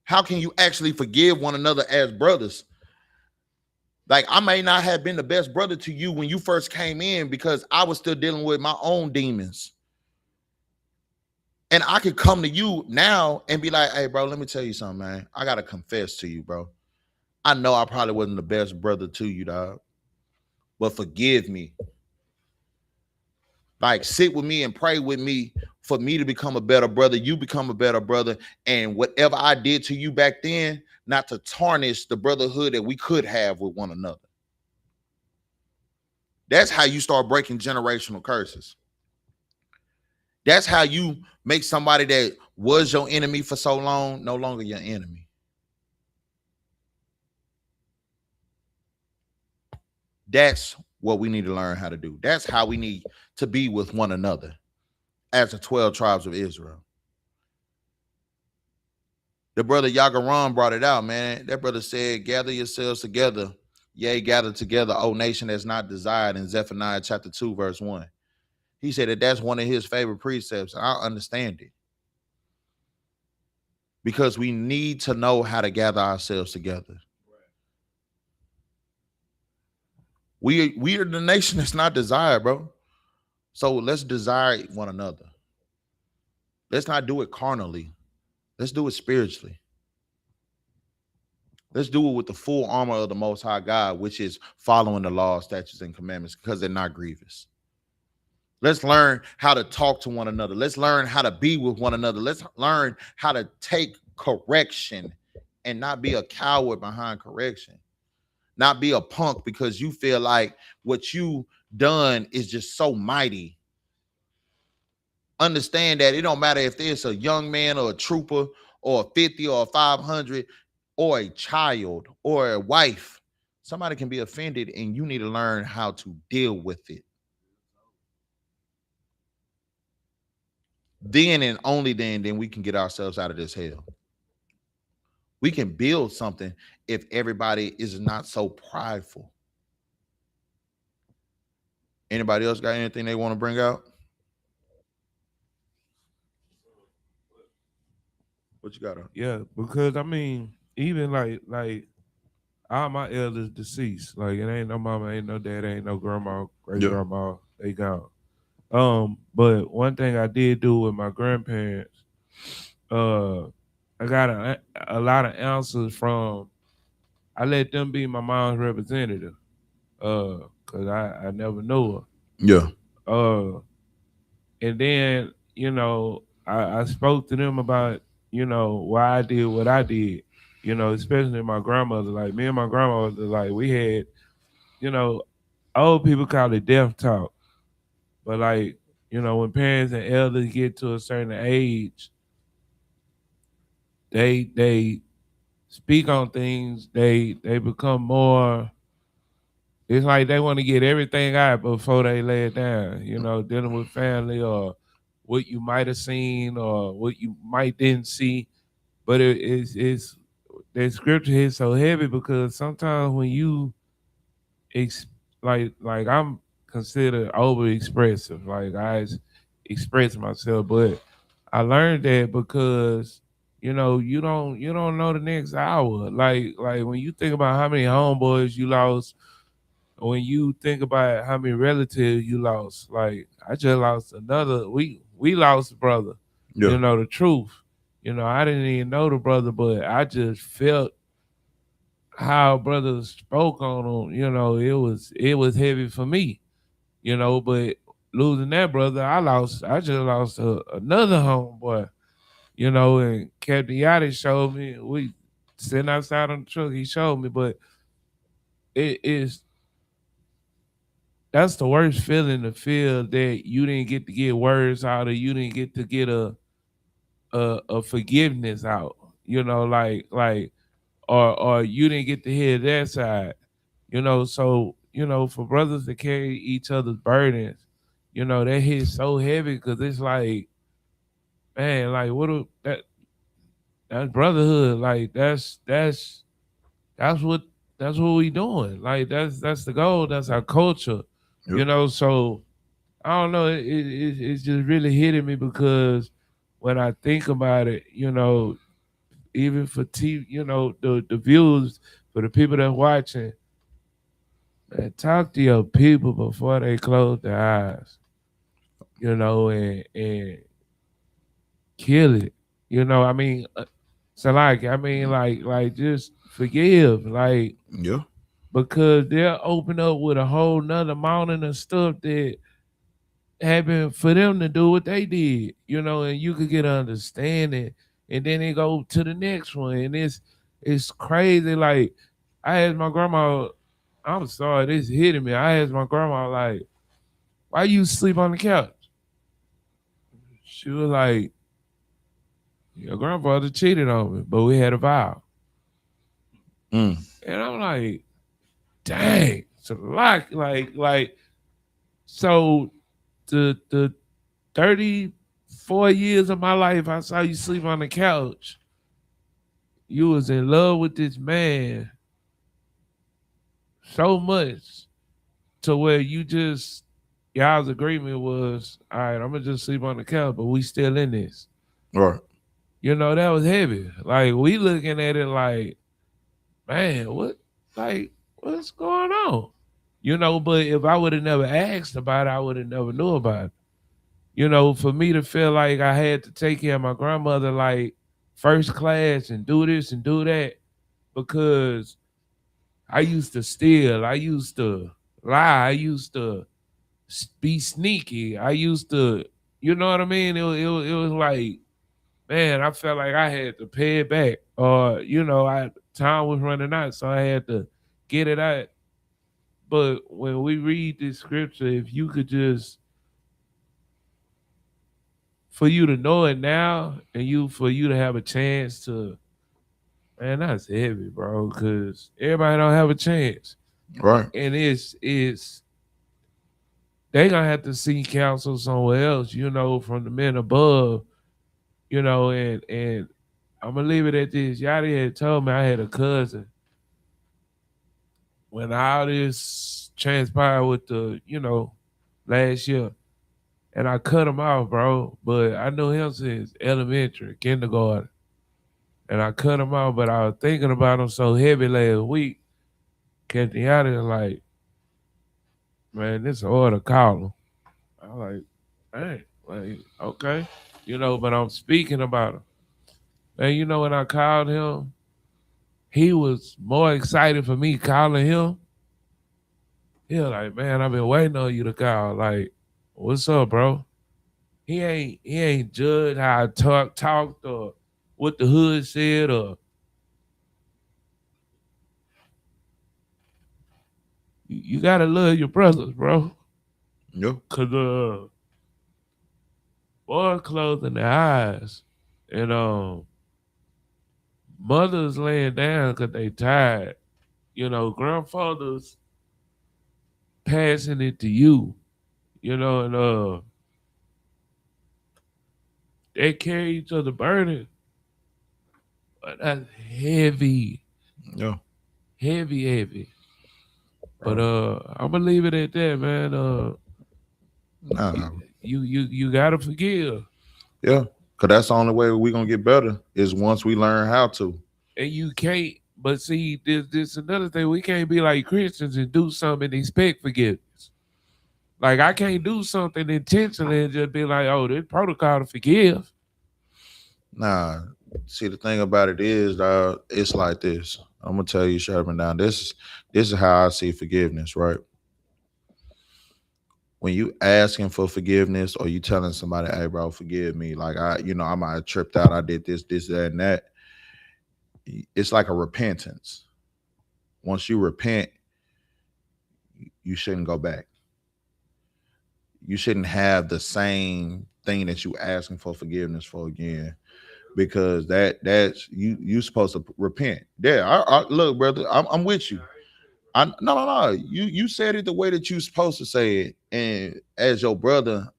How can you actually forgive one another as brothers? Like, I may not have been the best brother to you when you first came in because I was still dealing with my own demons. And I could come to you now and be like, hey, bro, let me tell you something, man. I got to confess to you, bro. I know I probably wasn't the best brother to you, dog. But forgive me. Like, sit with me and pray with me for me to become a better brother. You become a better brother. And whatever I did to you back then, not to tarnish the brotherhood that we could have with one another. That's how you start breaking generational curses. That's how you make somebody that was your enemy for so long no longer your enemy. That's what we need to learn how to do. That's how we need to be with one another as the 12 tribes of Israel. The brother Yagaran brought it out, man. That brother said, gather yourselves together. Yea, gather together, O nation that's not desired, in Zephaniah chapter 2, verse 1. He said that that's one of his favorite precepts. I understand it. Because we need to know how to gather ourselves together. We are the nation that's not desired, bro. So let's desire one another. Let's not do it carnally. Let's do it spiritually. Let's do it with the full armor of the Most High God, which is following the law, statutes, and commandments, because they're not grievous. Let's learn how to talk to one another. Let's learn how to be with one another. Let's learn how to take correction and not be a coward behind correction. Not be a punk because you feel like what you done is just so mighty. Understand that it don't matter if it's a young man or a trooper or a 50 or a 500 or a child or a wife. Somebody can be offended and you need to learn how to deal with it. Then and only then we can get ourselves out of this hell. We can build something if everybody is not so prideful. Anybody else got anything they want to bring out? What you got on? Yeah, because I mean, even like all my elders deceased. Like, it ain't no mama, ain't no dad, ain't no grandma, great grandma. They gone. But one thing I did do with my grandparents, I got a lot of answers from. I let them be my mom's representative, cause I never knew her. Yeah. And then I spoke to them about why I did what I did. Especially my grandmother. Like, me and my grandmother, like, we had, old people call it death talk, but like, when parents and elders get to a certain age, they speak on things. They become more. It's like they want to get everything out before they lay it down. Dealing with family or what you might have seen or what you might didn't see. But it's that scripture hits so heavy because sometimes when you ex- like I'm considered over expressive. Like express myself, but I learned that because you don't know the next hour. Like when you think about how many homeboys you lost, when you think about how many relatives you lost, like I just lost another. We lost a brother. Yeah. The truth. I didn't even know the brother, but I just felt how brothers spoke on him. It was heavy for me. But losing that brother, I just lost another homeboy. And Captain Yachty showed me. We sitting outside on the truck. He showed me, but it is that's the worst feeling to feel that you didn't get to get words out, or you didn't get to get a forgiveness out. Like or you didn't get to hear their side. So for brothers to carry each other's burdens, that hits so heavy because it's like, man, like that's brotherhood. Like that's that's what we doing. Like that's the goal. That's our culture. Yep. So I don't know. It's just really hitting me because when I think about it, even for TV, the views for the people that watching, man, talk to your people before they close their eyes, and kill it. I mean, so like just forgive, like Yeah. because they'll open up with a whole nother mountain of stuff that happened for them to do what they did, and you could get an understanding, and then they go to the next one, and it's crazy. Like I asked my grandma, I'm sorry, this hitting me. I asked my grandma like, why you sleep on the couch? She was like, your grandfather cheated on me, but we had a vow. Mm. And I'm like, dang, so like so the 34 years of my life I saw you sleep on the couch. You was in love with this man so much to where you just y'all's agreement was, all right, I'm gonna just sleep on the couch, but we still in this. Right. That was heavy. Like we looking at it like, man, what's going on? But if I would have never asked about it, I would have never knew about it. For me to feel like I had to take care of my grandmother like first class and do this and do that because I used to steal, I used to lie, I used to be sneaky, I used to, you know what I mean? It was like, man, I felt like I had to pay it back, or I time was running out, so I had to get it out. But when we read this scripture, if you could just for you to know it now, and for you to have a chance to, man, that's heavy, bro. Because everybody don't have a chance, Right. and it's they gonna have to seek counsel somewhere else, from the men above, and I'm gonna leave it at this. Yachty had told me I had a cousin when all this transpired with the, last year, and I cut him off, bro. But I knew him since elementary, kindergarten, and I cut him off. But I was thinking about him so heavy last week. Captain Yachty was like, man, this order call him. I was like, hey, like, okay, but I'm speaking about him. And when I called him, he was more excited for me calling him. He was like, man, I've been waiting on you to call. Like, what's up, bro? He ain't judged how I talked or what the hood said, or you gotta love your brothers, bro. Yeah. Cause boys closing their eyes, and mothers laying down cause they tired. Grandfathers passing it to you. And they carry each other burden. But that's heavy, Yeah. heavy. But I'm gonna leave it at that, man. Nah. You gotta forgive. Yeah. Cause that's the only way we're gonna get better is once we learn how to. And you can't, but see, this another thing. We can't be like Christians and do something and expect forgiveness. Like I can't do something intentionally and just be like, oh, there's protocol to forgive. Nah. See, the thing about it is, it's like this. I'm gonna tell you, Sherman. Now, this is how I see forgiveness, right? When you asking for forgiveness or you telling somebody, "Hey, bro, forgive me," like I might have tripped out, I did this, that, and that. It's like a repentance. Once you repent, you shouldn't go back. You shouldn't have the same thing that you asking for forgiveness for again, because that's you supposed to repent. Yeah, look, brother, I'm with you. No. You said it the way that you supposed to say it, and as your brother,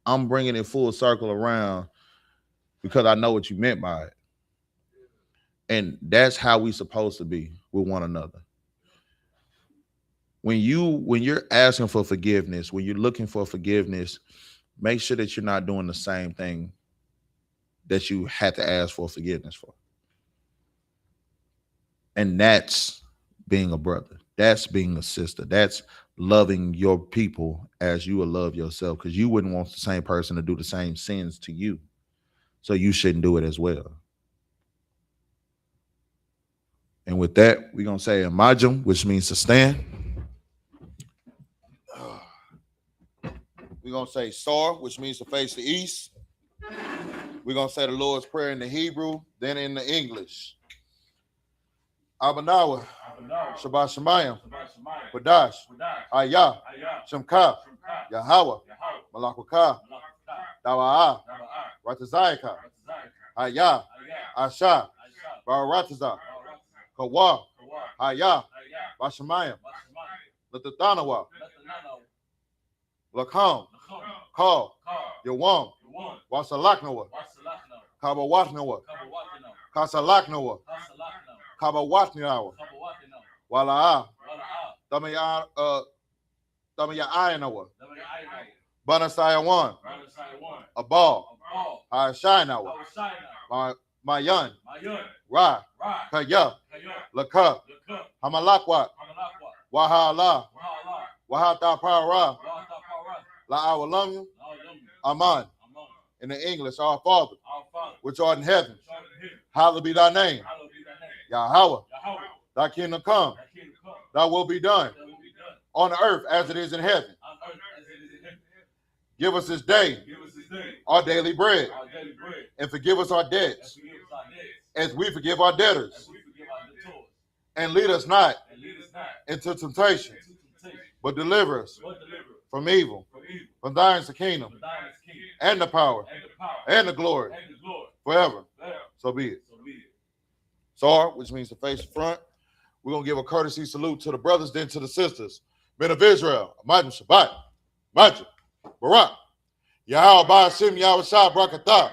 I'm bringing it full circle around because I know what you meant by it, and that's how we supposed to be with one another. When you're asking for forgiveness, when you're looking for forgiveness, make sure that you're not doing the same thing that you had to ask for forgiveness for. And that's being a brother. That's being a sister. That's loving your people as you would love yourself, because you wouldn't want the same person to do the same sins to you. So you shouldn't do it as well. And with that, we're going to say imajum, which means to stand. We're going to say sar, which means to face the east. We're going to say the Lord's Prayer in the Hebrew, then in the English. Abanawa, Shabbat Shemayim, Badash, I.S.U.P.K, Yahweh, Malakwaka, Dawa'ah, Ratazayaka, Ayah, Asha, Barataza, Kawa, Ayah, Bashamayim, Latatanawa, Lakam, Call, Yawam, Wasalaknawa, Kabawatnawa, Kasalaknawa, Kabawatnawa, Wala'ah, Damaya'ayanawa, Banasayawan, Abal, Ashinawa, Mayan, Ra, Kaya, Laka, Hamalakwat, Wahala, Wahata Para, La'awalam, Aman. In the English, our Father, which art in heaven, hallowed be thy name. Yahweh, thy kingdom come, thy will be done on the earth as it is in heaven. Give us this day our daily bread, and forgive us our debts as we forgive our debtors. And lead us not into temptation, but deliver us from evil. For thine is the kingdom, and the power, and the glory, forever. So be it. Sar, which means to face the front. We're going to give a courtesy salute to the brothers, then to the sisters. Men of Israel, Imajum Shabbat, Imajum, Barak, Yahweh Ba'asim, Yahweh Shah, Brakatah,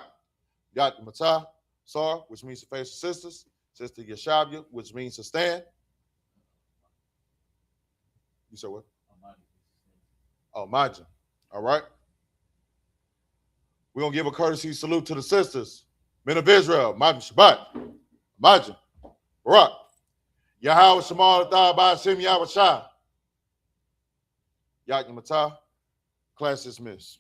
Yat Matah, Sar, which means to face the sisters. Sister Yeshabia, which means to stand. You said what? Oh, Imajum. All right. We're going to give a courtesy salute to the sisters. Men of Israel, Imajum Shabbat, Imajum, Barak, Yahweh Shemal Adah Ba'asim, Yahweh Shah, Yat Matah. Class dismissed.